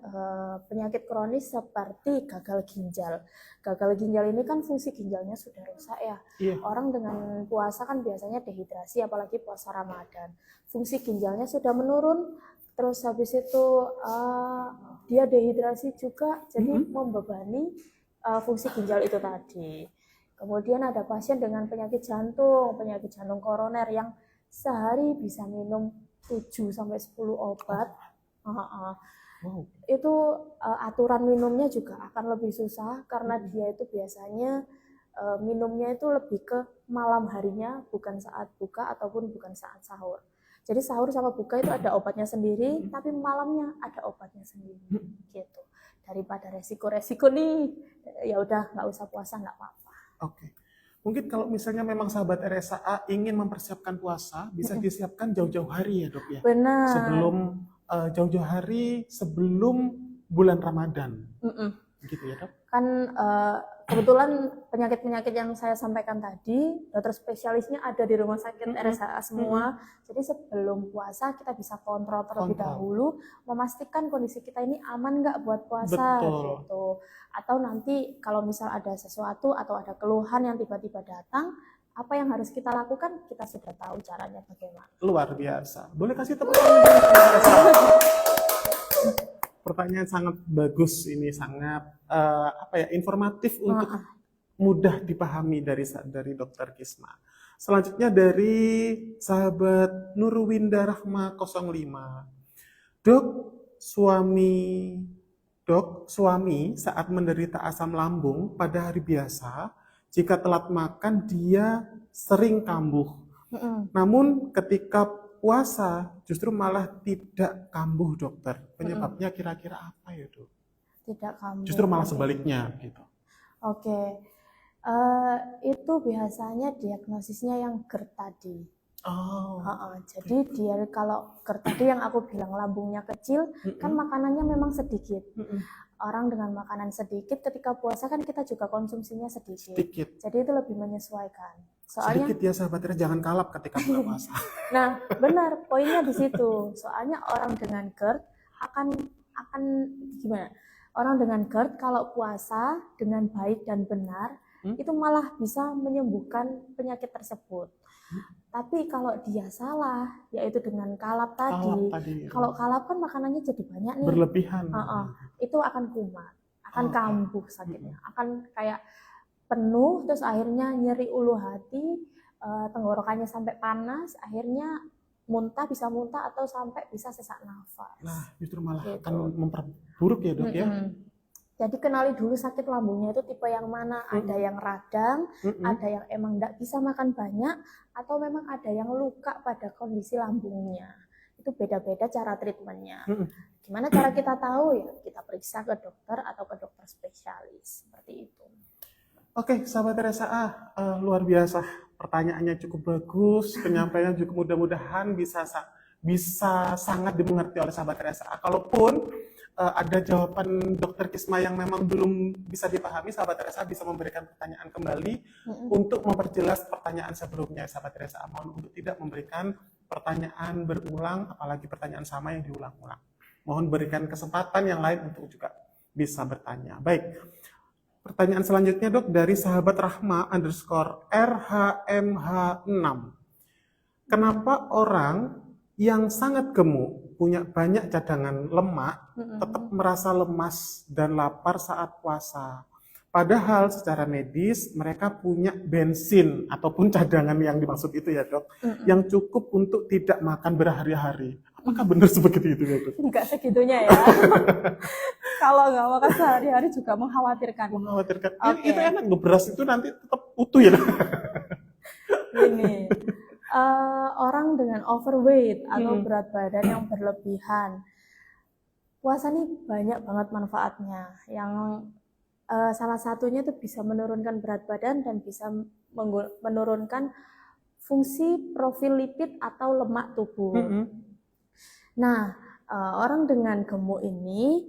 penyakit kronis seperti gagal ginjal. Gagal ginjal ini kan fungsi ginjalnya sudah rusak ya. Iya. Orang dengan puasa kan biasanya dehidrasi, apalagi puasa Ramadan. Fungsi ginjalnya sudah menurun, terus habis itu dia dehidrasi juga, jadi membebani fungsi ginjal itu tadi. Kemudian ada pasien dengan penyakit jantung koroner yang sehari bisa minum 7-10 obat. Wow. Itu aturan minumnya juga akan lebih susah karena dia itu biasanya minumnya itu lebih ke malam harinya, bukan saat buka ataupun bukan saat sahur. Jadi sahur sama buka itu ada obatnya sendiri, tapi malamnya ada obatnya sendiri gitu. Daripada resiko-resiko nih, ya udah nggak usah puasa, nggak apa-apa. Oke. Mungkin kalau misalnya memang sahabat RSAA ingin mempersiapkan puasa, bisa disiapkan jauh-jauh hari ya dok ya? Benar. Sebelum jauh-jauh hari sebelum bulan Ramadan. Gitu ya dok? Kan kebetulan penyakit-penyakit yang saya sampaikan tadi, dokter spesialisnya ada di rumah sakit RSAA semua. Jadi sebelum puasa kita bisa kontrol terlebih dahulu, memastikan kondisi kita ini aman nggak buat puasa. Betul. Gitu. Atau nanti kalau misal ada sesuatu atau ada keluhan yang tiba-tiba datang, apa yang harus kita lakukan, kita sudah tahu caranya bagaimana. Luar biasa. Boleh kasih tepuk tangan? Pertanyaan sangat bagus ini, sangat informatif untuk mudah dipahami dari Dokter Kisma. Selanjutnya dari sahabat Nurwinda Rahma 05. Suami saat menderita asam lambung pada hari biasa, jika telat makan dia sering kambuh. Namun ketika puasa justru malah tidak kambuh dokter. Penyebabnya kira-kira apa ya dok? Tidak kambuh. Justru malah sebaliknya gitu. Oke. Itu biasanya diagnosisnya yang GERD tadi. Jadi dia kalau GERD tadi yang aku bilang lambungnya kecil, kan makanannya memang sedikit. Orang dengan makanan sedikit ketika puasa kan kita juga konsumsinya sedikit. Jadi itu lebih menyesuaikan. Soalnya sedikit ya sahabatnya, jangan kalap ketika buka puasa. Nah, benar, poinnya di situ. Soalnya orang dengan GERD akan gimana? Orang dengan GERD kalau puasa dengan baik dan benar, itu malah bisa menyembuhkan penyakit tersebut. Tapi kalau dia salah, yaitu dengan kalap tadi. Kalau kalap kan makanannya jadi banyak nih. Berlebihan. Itu akan kumat, akan kambuh sakitnya, akan kayak penuh, terus akhirnya nyeri ulu hati, tenggorokannya sampai panas, akhirnya bisa muntah atau sampai bisa sesak nafas. Nah, justru malah akan memperburuk ya dok ya. Jadi kenali dulu sakit lambungnya itu tipe yang mana, ada yang radang, ada yang emang nggak bisa makan banyak, atau memang ada yang luka pada kondisi lambungnya. Itu beda-beda cara treatmentnya. Gimana cara kita tahu ya? Kita periksa ke dokter atau ke dokter spesialis, seperti itu. Oke, sahabat RSAA, luar biasa. Pertanyaannya cukup bagus, penyampaiannya juga mudah-mudahan bisa sangat dimengerti oleh sahabat RSAA. Kalaupun ada jawaban Dokter Kisma yang memang belum bisa dipahami, sahabat Teresa bisa memberikan pertanyaan kembali untuk memperjelas pertanyaan sebelumnya. Sahabat Teresa mohon untuk tidak memberikan pertanyaan berulang, apalagi pertanyaan sama yang diulang-ulang. Mohon berikan kesempatan yang lain untuk juga bisa bertanya. Baik, pertanyaan selanjutnya Dok dari sahabat Rahma _RHMH6. Kenapa orang yang sangat gemuk, punya banyak cadangan lemak, tetap merasa lemas dan lapar saat puasa? Padahal secara medis mereka punya bensin ataupun cadangan yang dimaksud itu ya Dok, yang cukup untuk tidak makan berhari-hari. Apakah benar seperti itu ya Dok? Enggak segitunya ya. Kalau nggak makan sehari-hari juga mengkhawatirkan. Mengkhawatirkan. Oke. Itu enak, beras itu nanti tetap utuh ya Dok? Gini, orang dengan overweight atau berat badan yang berlebihan, puasa ini banyak banget manfaatnya. Yang salah satunya itu bisa menurunkan berat badan dan bisa menurunkan fungsi profil lipid atau lemak tubuh. Nah, orang dengan gemuk ini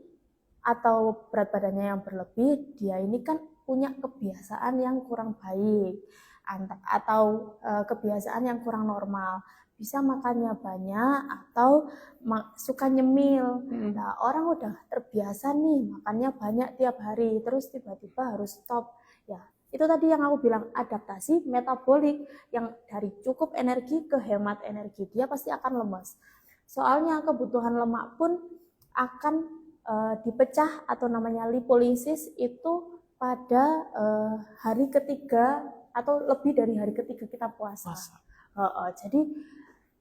atau berat badannya yang berlebih, dia ini kan punya kebiasaan yang kurang baik atau kebiasaan yang kurang normal. Bisa makannya banyak atau suka nyemil. Nah, orang udah terbiasa nih makannya banyak tiap hari, terus tiba-tiba harus stop. Ya, itu tadi yang aku bilang, adaptasi metabolik yang dari cukup energi ke hemat energi. Dia pasti akan lemas. Soalnya kebutuhan lemak pun akan dipecah atau namanya lipolisis itu pada hari ketiga atau lebih dari hari ketiga kita puasa. Jadi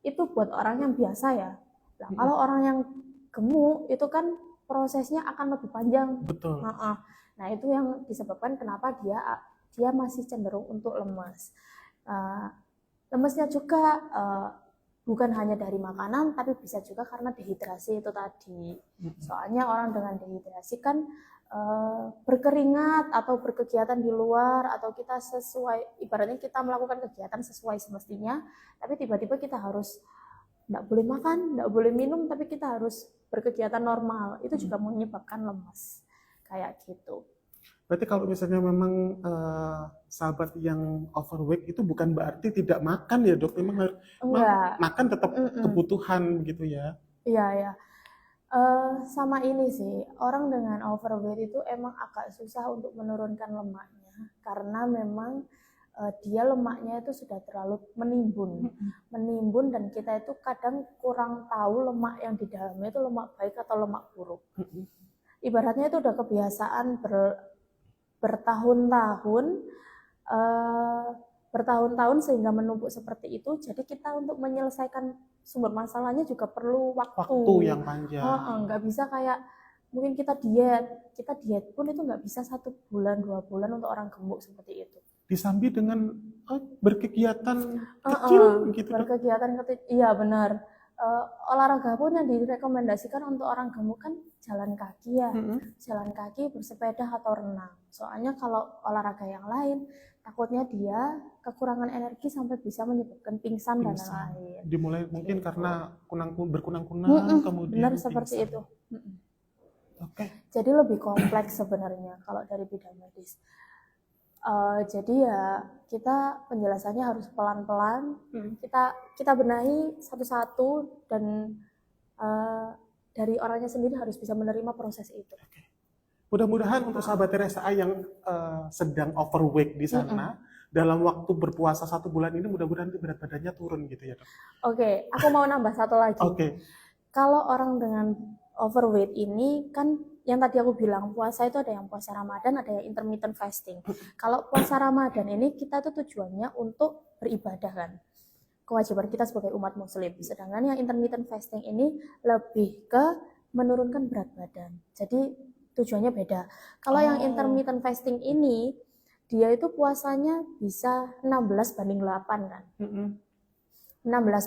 itu buat orang yang biasa ya. Nah, kalau orang yang gemuk itu kan prosesnya akan lebih panjang. Betul. Nah, itu yang disebabkan kenapa dia masih cenderung untuk lemas. Lemesnya juga bukan hanya dari makanan, tapi bisa juga karena dehidrasi itu tadi. Soalnya orang dengan dehidrasi kan berkeringat atau berkegiatan di luar, atau kita sesuai, ibaratnya kita melakukan kegiatan sesuai semestinya, tapi tiba-tiba kita harus nggak boleh makan, nggak boleh minum, tapi kita harus berkegiatan normal. Itu juga menyebabkan lemas kayak gitu. Berarti kalau misalnya memang sahabat yang overweight itu bukan berarti tidak makan ya Dok, memang harus makan tetap kebutuhan gitu ya? Iya ya. Sama ini sih, orang dengan overweight itu emang agak susah untuk menurunkan lemaknya karena memang dia lemaknya itu sudah terlalu menimbun dan kita itu kadang kurang tahu lemak yang di dalamnya itu lemak baik atau lemak buruk. Ibaratnya itu udah kebiasaan bertahun-tahun sehingga menumpuk seperti itu. Jadi kita untuk menyelesaikan sumber masalahnya juga perlu waktu yang panjang. Nggak bisa kayak mungkin kita diet pun itu nggak bisa 1 bulan 2 bulan untuk orang gemuk seperti itu. Disambi dengan berkegiatan kecil gitu. Berkegiatan kecil, iya benar. Olahraga pun yang direkomendasikan untuk orang gemuk kan jalan kaki ya, jalan kaki, bersepeda atau renang. Soalnya kalau olahraga yang lain takutnya dia kekurangan energi sampai bisa menyebabkan pingsan. Dan lain-lain. Dimulai mungkin karena berkunang-kunang kemudian benar seperti itu. Oke. Jadi lebih kompleks sebenarnya kalau dari bidang medis. Jadi ya kita penjelasannya harus pelan-pelan, kita benahi satu-satu dan dari orangnya sendiri harus bisa menerima proses itu. Mudah-mudahan untuk sahabat Teresa yang sedang overweight di sana, dalam waktu berpuasa 1 bulan ini mudah-mudahan berat badannya turun gitu ya Dok. Oke, aku mau nambah satu lagi. Kalau orang dengan overweight ini kan yang tadi aku bilang puasa itu ada yang puasa Ramadan, ada yang intermittent fasting. Kalau puasa Ramadan ini kita tuh tujuannya untuk beribadah kan, kewajiban kita sebagai umat muslim. Sedangkan yang intermittent fasting ini lebih ke menurunkan berat badan. Jadi tujuannya beda. Kalau yang intermittent fasting ini dia itu puasanya bisa 16:8 kan. 16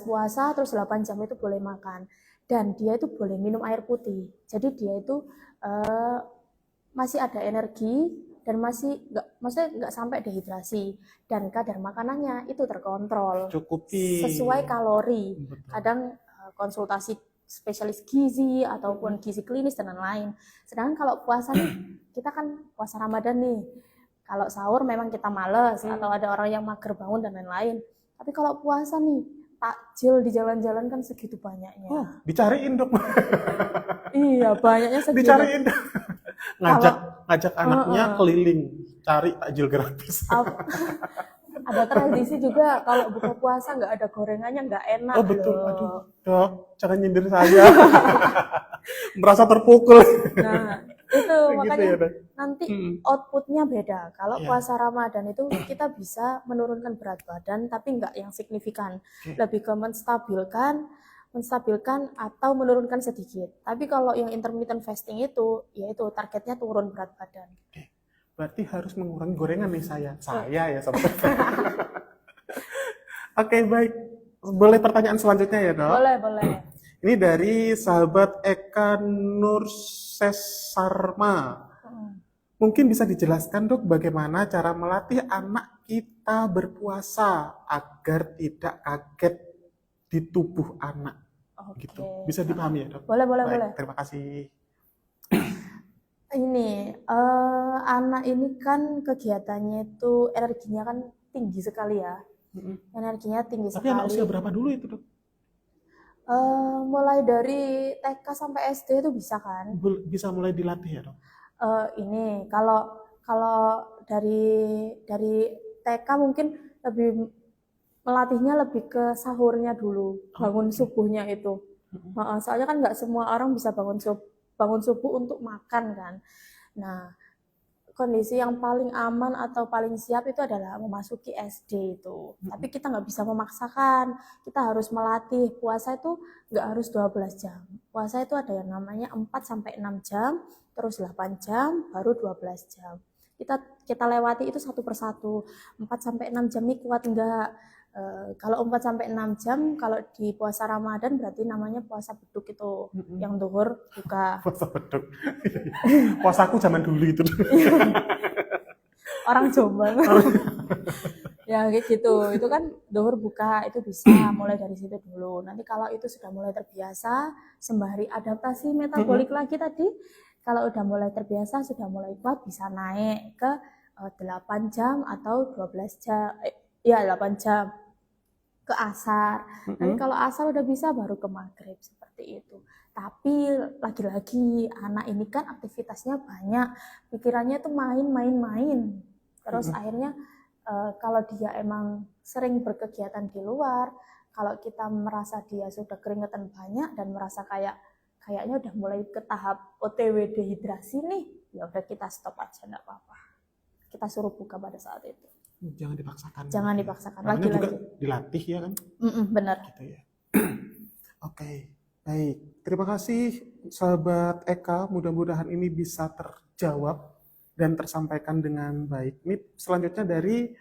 puasa terus 8 jam itu boleh makan. Dan dia itu boleh minum air putih. Jadi dia itu masih ada energi dan maksudnya nggak sampai dehidrasi, dan kadar makanannya itu terkontrol, cukupi sesuai kalori. Betul. Kadang konsultasi spesialis gizi ataupun gizi klinis dan lain-lain. Sedangkan kalau puasa nih, kita kan puasa Ramadan nih. Kalau sahur memang kita males atau ada orang yang mager bangun dan lain-lain. Tapi kalau puasa nih, takjil di jalan-jalan kan segitu banyaknya. Oh, dicariin dok. Iya, banyaknya segitu. Dicariin. ngajak anaknya keliling cari takjil gratis. Ada tradisi juga kalau buka puasa nggak ada gorengannya nggak enak. Oh betul, loh. aduh dok, jangan nyindir saya. Merasa terpukul. Nah itu makanya ya, Dok? nanti outputnya beda. Kalau Iya. puasa Ramadan itu kita bisa menurunkan berat badan tapi nggak yang signifikan. Lebih ke menstabilkan atau menurunkan sedikit. Tapi kalau yang intermittent fasting itu, yaitu targetnya turun berat badan. Oke. Berarti harus mengurangi gorengan nih saya. Saya ya sobat. Oke, baik. Boleh pertanyaan selanjutnya ya, Dok? Boleh. Ini dari sahabat Eka Nur Sesarma. Mungkin bisa dijelaskan, Dok, bagaimana cara melatih anak kita berpuasa agar tidak kaget di tubuh anak. Oke. Gitu. Bisa dipahami ya, Dok? Boleh. Baik, terima kasih. Ini anak ini kan kegiatannya itu energinya kan tinggi sekali ya. Energinya tinggi Tapi sekali. anak usia berapa dulu itu, Dok? Mulai dari TK sampai SD itu bisa kan? Bisa mulai dilatih ya, Dok? Ini kalau dari TK mungkin lebih melatihnya lebih ke sahurnya dulu, bangun subuhnya itu. Soalnya kan nggak semua orang bisa bangun subuh untuk makan kan. Nah, kondisi yang paling aman atau paling siap itu adalah memasuki SD itu. Tapi kita nggak bisa memaksakan, kita harus melatih. Puasa itu nggak harus 12 jam. Puasa itu ada yang namanya 4-6 jam, terus 8 jam, baru 12 jam. Kita lewati itu satu persatu. 4-6 jam ini kuat enggak? Kalau 4-6 jam, kalau di puasa Ramadan berarti namanya puasa beduk itu, yang zuhur buka. Puasa beduk. Puasaku zaman dulu itu. Orang Jombang. Ya kayak gitu. Itu kan zuhur buka, itu bisa mulai dari situ dulu. Nanti kalau itu sudah mulai terbiasa, sembari adaptasi metabolik lagi tadi, kalau udah mulai terbiasa, sudah mulai kuat, bisa naik ke 8 jam atau 12 jam. 8 jam ke asar. Nanti kalau asar udah bisa baru ke maghrib seperti itu. Tapi lagi-lagi anak ini kan aktivitasnya banyak, pikirannya tuh main. Terus akhirnya kalau dia emang sering berkegiatan di luar, kalau kita merasa dia sudah keringetan banyak dan merasa kayaknya udah mulai ke tahap OTW dehidrasi nih, ya udah kita stop aja, enggak apa-apa. Kita suruh buka pada saat itu. Jangan dipaksakan. Jangan dipaksakan. Namanya Lagi-lagi. juga dilatih ya kan? Benar. Gitu ya. Oke, baik. Terima kasih sahabat Eka. Mudah-mudahan ini bisa terjawab dan tersampaikan dengan baik. Ini selanjutnya dari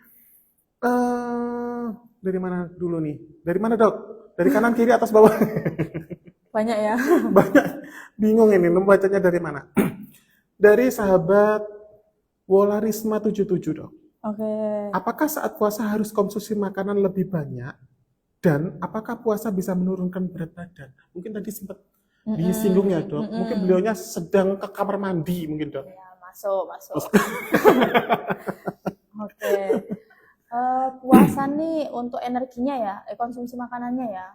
mana dulu nih? Dari mana, Dok? Dari kanan, kiri, atas, bawah? Banyak ya. Banyak. Bingung ini membacanya dari mana. Dari sahabat Wolarisma 77, Dok. Oke. Apakah saat puasa harus konsumsi makanan lebih banyak? Dan apakah puasa bisa menurunkan berat badan? Mungkin tadi sempat disinggung ya, Dok. Mungkin beliaunya sedang ke kamar mandi mungkin, Dok. Ya, masuk. Oke. Puasa nih untuk energinya ya, konsumsi makanannya ya.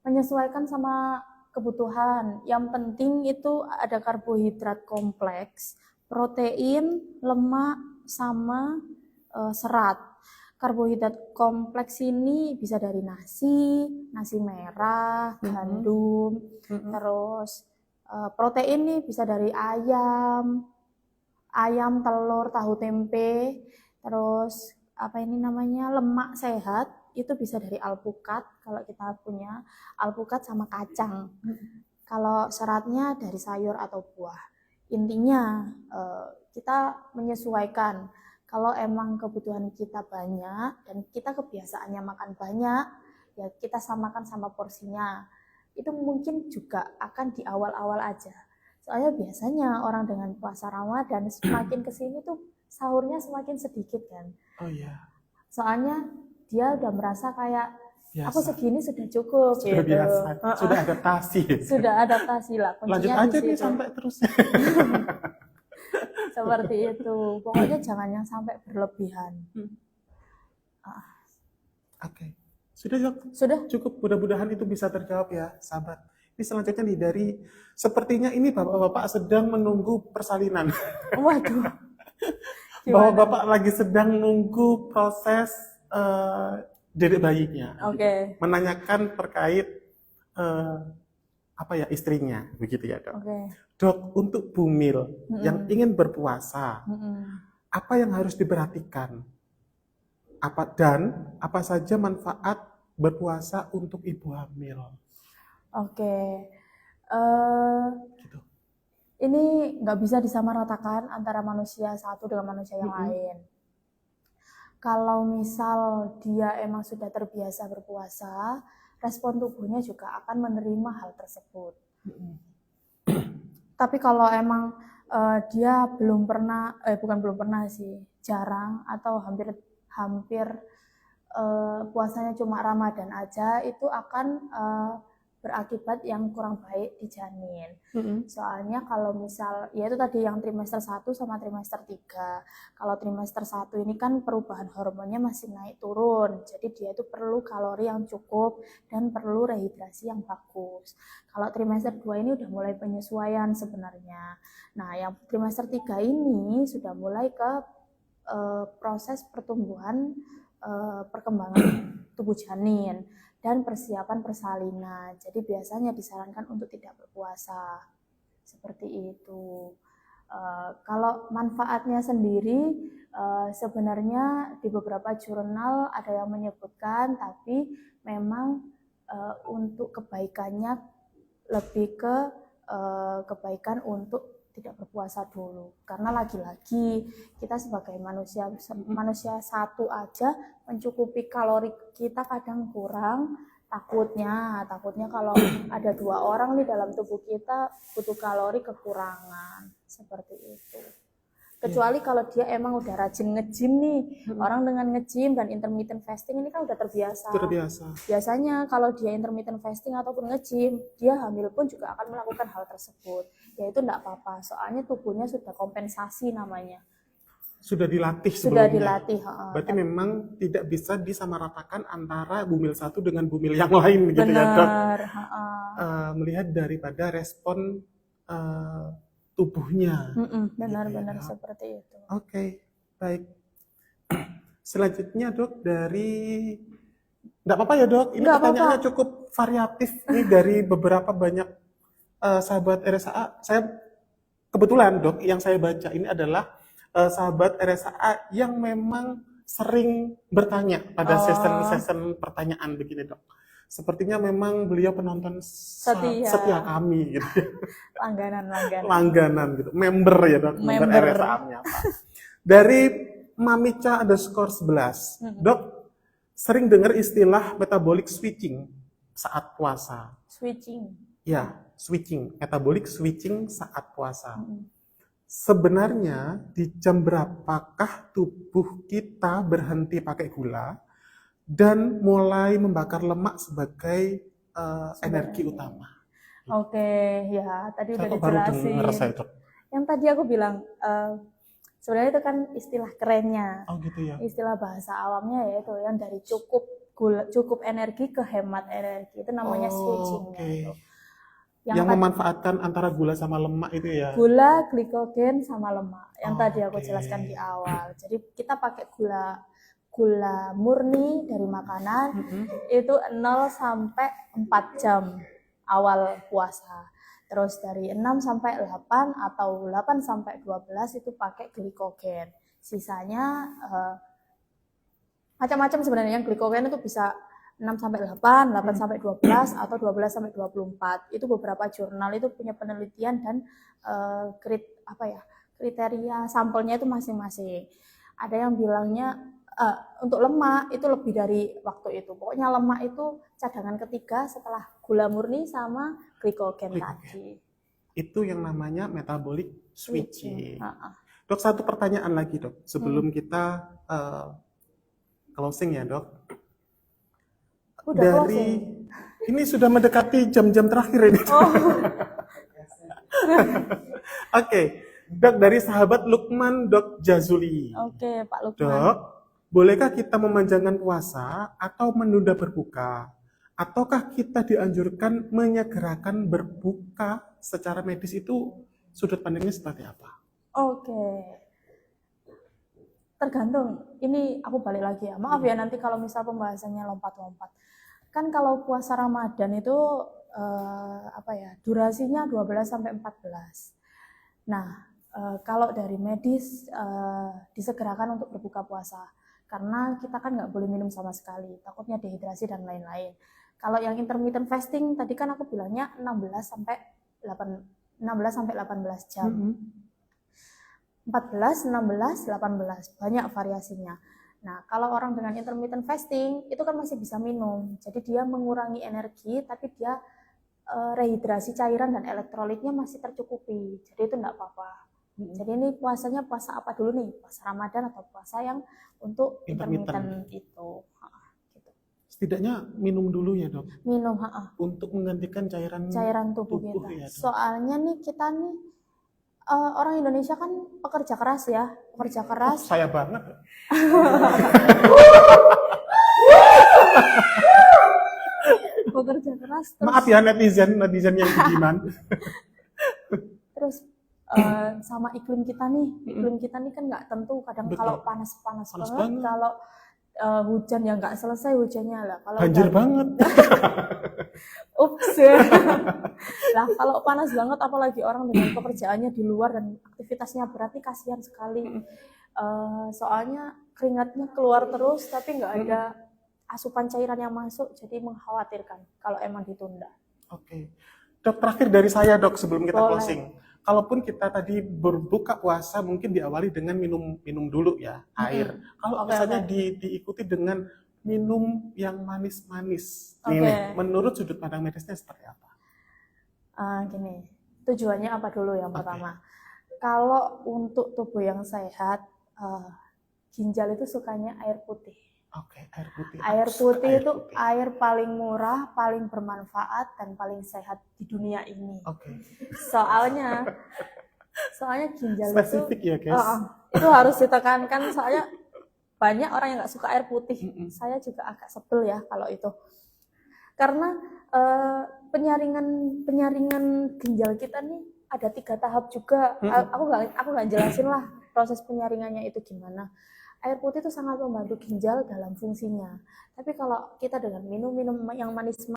Menyesuaikan sama kebutuhan. Yang penting itu ada karbohidrat kompleks, protein, lemak, sama serat. Karbohidrat kompleks ini bisa dari nasi merah, gandum, terus protein nih bisa dari ayam, telur, tahu, tempe, terus lemak sehat itu bisa dari alpukat kalau kita punya alpukat sama kacang. Kalau seratnya dari sayur atau buah. Intinya kita menyesuaikan. Kalau emang kebutuhan kita banyak dan kita kebiasaannya makan banyak, ya kita samakan sama porsinya. Itu mungkin juga akan di awal-awal aja. Soalnya biasanya orang dengan puasa Ramadan semakin kesini tuh sahurnya semakin sedikit kan. Oh iya. Soalnya dia udah merasa kayak aku Biasa. segini sudah cukup Sudah gitu. biasa. Sudah adaptasi. Sudah adaptasi lah. Lanjut Kuncinya aja di nih situ. sampai terus. Seperti itu. Pokoknya jangan yang sampai berlebihan. Oke. Sudah, Dok? Sudah? Cukup, mudah-mudahan itu bisa terjawab ya, sahabat. Ini selanjutnya nih dari, sepertinya ini bapak-bapak sedang menunggu persalinan. Waduh. Bahwa Gimana? bapak lagi sedang nunggu proses dedek bayinya. Oke. Menanyakan terkait apa ya, istrinya, begitu ya, Dok. Oke. Dok, untuk bumil yang ingin berpuasa, Mm-mm. apa yang harus diperhatikan? Apa saja manfaat berpuasa untuk ibu hamil? Oke. Gitu. Ini nggak bisa disamaratakan antara manusia satu dengan manusia yang lain. Kalau misal dia emang sudah terbiasa berpuasa, respon tubuhnya juga akan menerima hal tersebut. Tapi kalau emang dia belum pernah, bukan belum pernah sih, jarang atau hampir puasanya cuma Ramadan aja, itu akan berakibat yang kurang baik di janin. Soalnya kalau misal, ya itu tadi yang trimester 1 sama trimester 3. Kalau trimester 1 ini kan perubahan hormonnya masih naik turun. Jadi dia itu perlu kalori yang cukup dan perlu rehidrasi yang bagus. Kalau trimester 2 ini udah mulai penyesuaian sebenarnya. Nah, yang trimester 3 ini sudah mulai ke proses pertumbuhan perkembangan tubuh janin dan persiapan persalinan. Jadi biasanya disarankan untuk tidak berpuasa. Seperti itu. Kalau manfaatnya sendiri, sebenarnya di beberapa jurnal ada yang menyebutkan, tapi memang untuk kebaikannya lebih ke kebaikan untuk tidak berpuasa dulu. Karena lagi-lagi kita sebagai manusia satu aja mencukupi kalori kita kadang kurang. Takutnya kalau ada 2 orang nih dalam tubuh kita butuh kalori kekurangan, seperti itu. Kecuali kalau dia emang udah rajin nge-gym nih, orang dengan nge-gym dan intermittent fasting ini kan udah terbiasa. Biasanya kalau dia intermittent fasting ataupun nge-gym, dia hamil pun juga akan melakukan hal tersebut. Ya itu enggak apa-apa, soalnya tubuhnya sudah kompensasi namanya. Sudah dilatih sebelumnya. Sudah dilatih. Berarti memang tidak bisa disamaratakan antara bumil satu dengan bumil yang lain, gitu ya, Dok? Melihat daripada respon tubuhnya. Benar-benar gitu ya, seperti itu. Oke, baik. Selanjutnya, Dok, dari... Nggak apa-apa ya, Dok? Ini pertanyaannya cukup variatif nih dari beberapa banyak sahabat RSA. Saya kebetulan, Dok, yang saya baca ini adalah sahabat RSA yang memang sering bertanya pada sesi pertanyaan begini, Dok. Sepertinya memang beliau penonton setia kami gitu. Langganan gitu. Member ya, Dok. Member RSA menyapa. Dari Mamica_11. Dok, sering dengar istilah metabolic switching saat puasa. Switching. Ya, switching. Metabolic switching saat puasa. Sebenarnya di jam berapakah tubuh kita berhenti pakai gula dan mulai membakar lemak sebagai energi utama? Oke, ya tadi udah dijelasin. Yang tadi aku bilang, sebenarnya itu kan istilah kerennya. Oh gitu ya. Istilah bahasa awamnya yaitu yang dari cukup energi ke hemat energi, itu namanya switching. Okay. Yang memanfaatkan antara gula sama lemak itu ya? Gula, glikogen, sama lemak. Yang tadi aku jelaskan di awal. Jadi kita pakai gula murni dari makanan, itu 0 sampai 4 jam awal puasa. Terus dari 6 sampai 8 atau 8 sampai 12 itu pakai glikogen. Sisanya macam-macam sebenarnya. Glikogen itu bisa 6 sampai 8, 8 sampai 12 atau 12 sampai 24. Itu beberapa jurnal itu punya penelitian dan kriteria sampelnya itu masing-masing. Ada yang bilangnya untuk lemak itu lebih dari waktu itu. Pokoknya lemak itu cadangan ketiga setelah gula murni sama glikogen tadi. Itu yang namanya metabolic switching. Dok, satu pertanyaan lagi, Dok. Sebelum kita closing ya, Dok. Udah dari closing. ini sudah mendekati jam-jam terakhir ini. Oh, Oke, Dok, dari sahabat Lukman Dok Jazuli. oke Pak Lukman. Dok, bolehkah kita memanjangkan puasa atau menunda berbuka? Ataukah kita dianjurkan menyegerakan berbuka secara medis itu sudut pandangnya seperti apa? Oke. Tergantung. Ini aku balik lagi ya. Maaf ya nanti kalau misal pembahasannya lompat-lompat. Kan kalau puasa Ramadan itu durasinya 12 sampai 14. Nah, kalau dari medis disegerakan untuk berbuka puasa karena kita kan nggak boleh minum sama sekali, takutnya dehidrasi dan lain-lain. Kalau yang intermittent fasting tadi kan aku bilangnya 16 sampai 18 jam. 14, 16, 18, banyak variasinya. Nah, kalau orang dengan intermittent fasting itu kan masih bisa minum. Jadi dia mengurangi energi tapi dia rehidrasi cairan dan elektrolitnya masih tercukupi. Jadi itu enggak apa-apa. Jadi ini puasanya puasa apa dulu nih? Puasa Ramadan atau puasa yang untuk intermittent itu. Gitu. Setidaknya minum dulu ya, Dok. Minum, Untuk menggantikan cairan tubuh kita. ya, Dok. Soalnya nih kita nih orang Indonesia kan pekerja keras ya, pekerja keras. Saya banget. Pekerja keras terus, Maaf ya netizen yang budiman. terus sama iklim kita nih kan nggak tentu. Kadang Betul. kalau panas Panas banget, banget. kalau hujan ya nggak selesai hujannya lah. Kalau Banjir udah- banget. Ups. Lah kalau panas banget apalagi orang dengan pekerjaannya di luar dan aktivitasnya berat nih kasihan sekali. Soalnya keringatnya keluar terus tapi nggak ada asupan cairan yang masuk, jadi mengkhawatirkan kalau emang ditunda. Oke. Dok, terakhir dari saya, Dok, sebelum kita Boleh. closing. Kalaupun kita tadi berbuka puasa mungkin diawali dengan minum dulu ya, air. Kalau Oke, misalnya oke. diikuti dengan minum yang manis-manis. Oke. Nih, menurut sudut pandang medisnya seperti apa? Gini, tujuannya apa dulu yang pertama? Kalau untuk tubuh yang sehat, ginjal itu sukanya air putih. Oke, air putih. Air putih Air itu putih. air paling murah, paling bermanfaat, dan paling sehat di dunia ini. Oke. Soalnya ginjal Spesifik itu, ya, guys. itu harus ditekankan. Soalnya banyak orang yang nggak suka air putih. Saya juga agak sebel ya kalau itu. Karena penyaringan ginjal kita nih ada 3 tahap juga. Aku nggak jelasin lah proses penyaringannya itu gimana. Air putih itu sangat membantu ginjal dalam fungsinya. Tapi kalau kita dengan minum yang manis,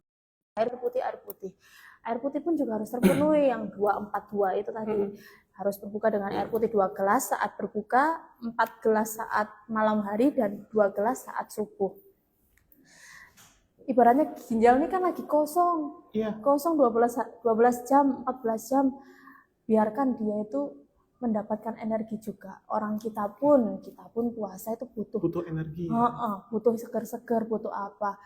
air putih pun juga harus terpenuhi yang 242 itu tadi. Harus berbuka dengan air putih 2 gelas saat berbuka, 4 gelas saat malam hari, dan 2 gelas saat subuh. Ibaratnya ginjal ini kan lagi kosong. Iya. Kosong 12 jam, 14 jam. Biarkan dia itu mendapatkan energi juga. Orang kita pun puasa itu Butuh energi. butuh seger-seger, butuh apa.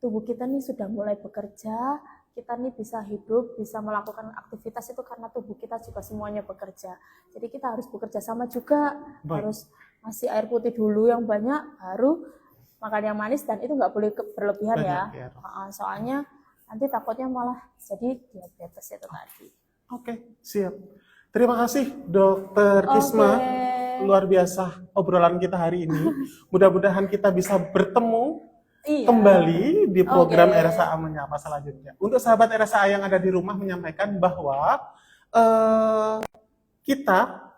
Tubuh kita nih sudah mulai bekerja, kita nih bisa hidup, bisa melakukan aktivitas itu karena tubuh kita juga semuanya bekerja. Jadi kita harus bekerja sama juga. Baik. Harus ngasih air putih dulu yang banyak, baru makan yang manis, dan itu nggak boleh berlebihan ya. Banyak, ya. Soalnya nanti takutnya malah jadi diabetes itu tadi. Oke, siap. Terima kasih Dokter Kisma. Oke. Luar biasa obrolan kita hari ini. Mudah-mudahan kita bisa bertemu Iya. kembali di program Oke. RSA Menyapa selanjutnya. Untuk sahabat RSA yang ada di rumah menyampaikan bahwa kita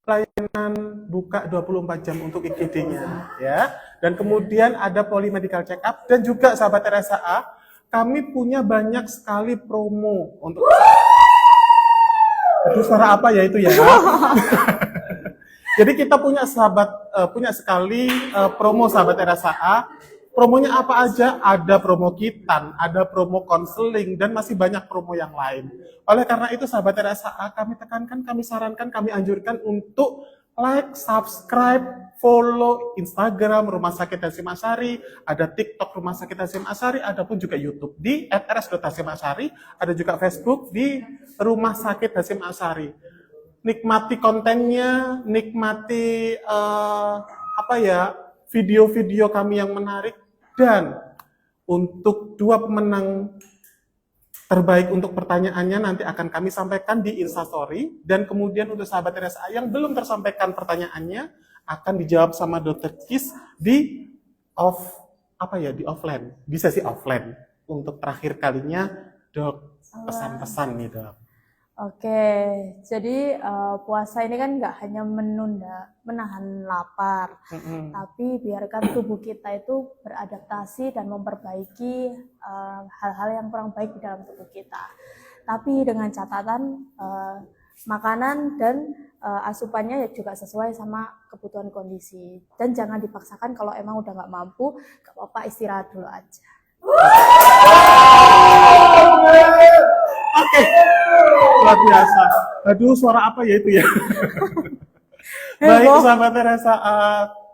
layanan buka 24 jam untuk IGD-nya ya. Dan kemudian ada polymedical check up, dan juga sahabat RSA, kami punya banyak sekali promo untuk itu suara apa ya itu ya? Jadi kita punya sekali promo sahabat RSA. Promonya apa aja? Ada promo kitan, ada promo konseling, dan masih banyak promo yang lain. Oleh karena itu sahabat RSA, kami tekankan, kami sarankan, kami anjurkan untuk like, subscribe, follow Instagram Rumah Sakit Hasyim Asyari, ada TikTok Rumah Sakit Hasyim Asyari, ada pun juga YouTube di @rs.hasyim_asyari, ada juga Facebook di Rumah Sakit Hasyim Asyari. Nikmati kontennya, nikmati video-video kami yang menarik, dan Untuk dua pemenang terbaik untuk pertanyaannya nanti akan kami sampaikan di Instastory, dan kemudian untuk sahabat RSA yang belum tersampaikan pertanyaannya akan dijawab sama Dr. Kis di offline, di sesi offline. Untuk terakhir kalinya, Dok, pesan-pesan nih, Dok. Oke, jadi puasa ini kan nggak hanya menahan lapar, tapi biarkan tubuh kita itu beradaptasi dan memperbaiki hal-hal yang kurang baik di dalam tubuh kita. Tapi dengan catatan makanan dan asupannya juga sesuai sama kebutuhan kondisi. Dan jangan dipaksakan, kalau emang udah nggak mampu, nggak apa-apa, istirahat dulu aja. Oke, luar biasa. Aduh, suara apa ya itu ya? Baik, sahabat RSA,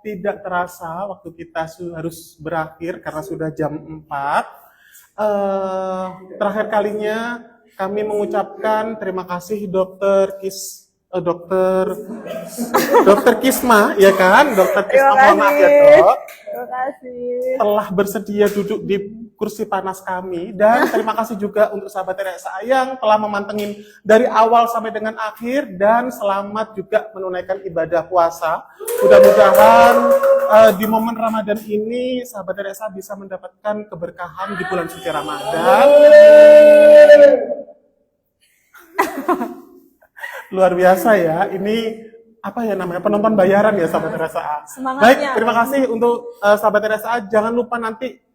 tidak terasa waktu kita harus berakhir karena sudah jam 4. Terakhir kalinya kami mengucapkan terima kasih Dokter Kisma, ya kan? Dokter Kisma, mohon maaf ya, Dok. Terima kasih. Telah bersedia duduk di kursi panas kami, dan terima kasih juga untuk sahabat RSA yang telah memantengin dari awal sampai dengan akhir, dan selamat juga menunaikan ibadah puasa. Mudah-mudahan di momen Ramadan ini sahabat RSA bisa mendapatkan keberkahan di bulan suci Ramadan. Luar biasa ya, ini apa ya namanya, penonton bayaran ya sahabat RSA. Semangatnya. Baik, terima kasih untuk sahabat RSA. Jangan lupa nanti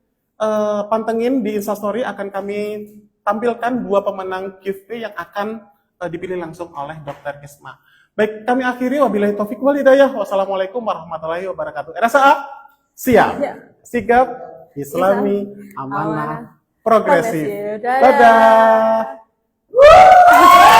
pantengin di Instastory, akan kami tampilkan dua pemenang giveaway yang akan dipilih langsung oleh Dr. Kisma. Baik, kami akhiri, wabillahi taufik wal hidayah. Wassalamualaikum warahmatullahi wabarakatuh. RSA siap, sigap, Islami, amanah, progresif. Dadah. Dadah.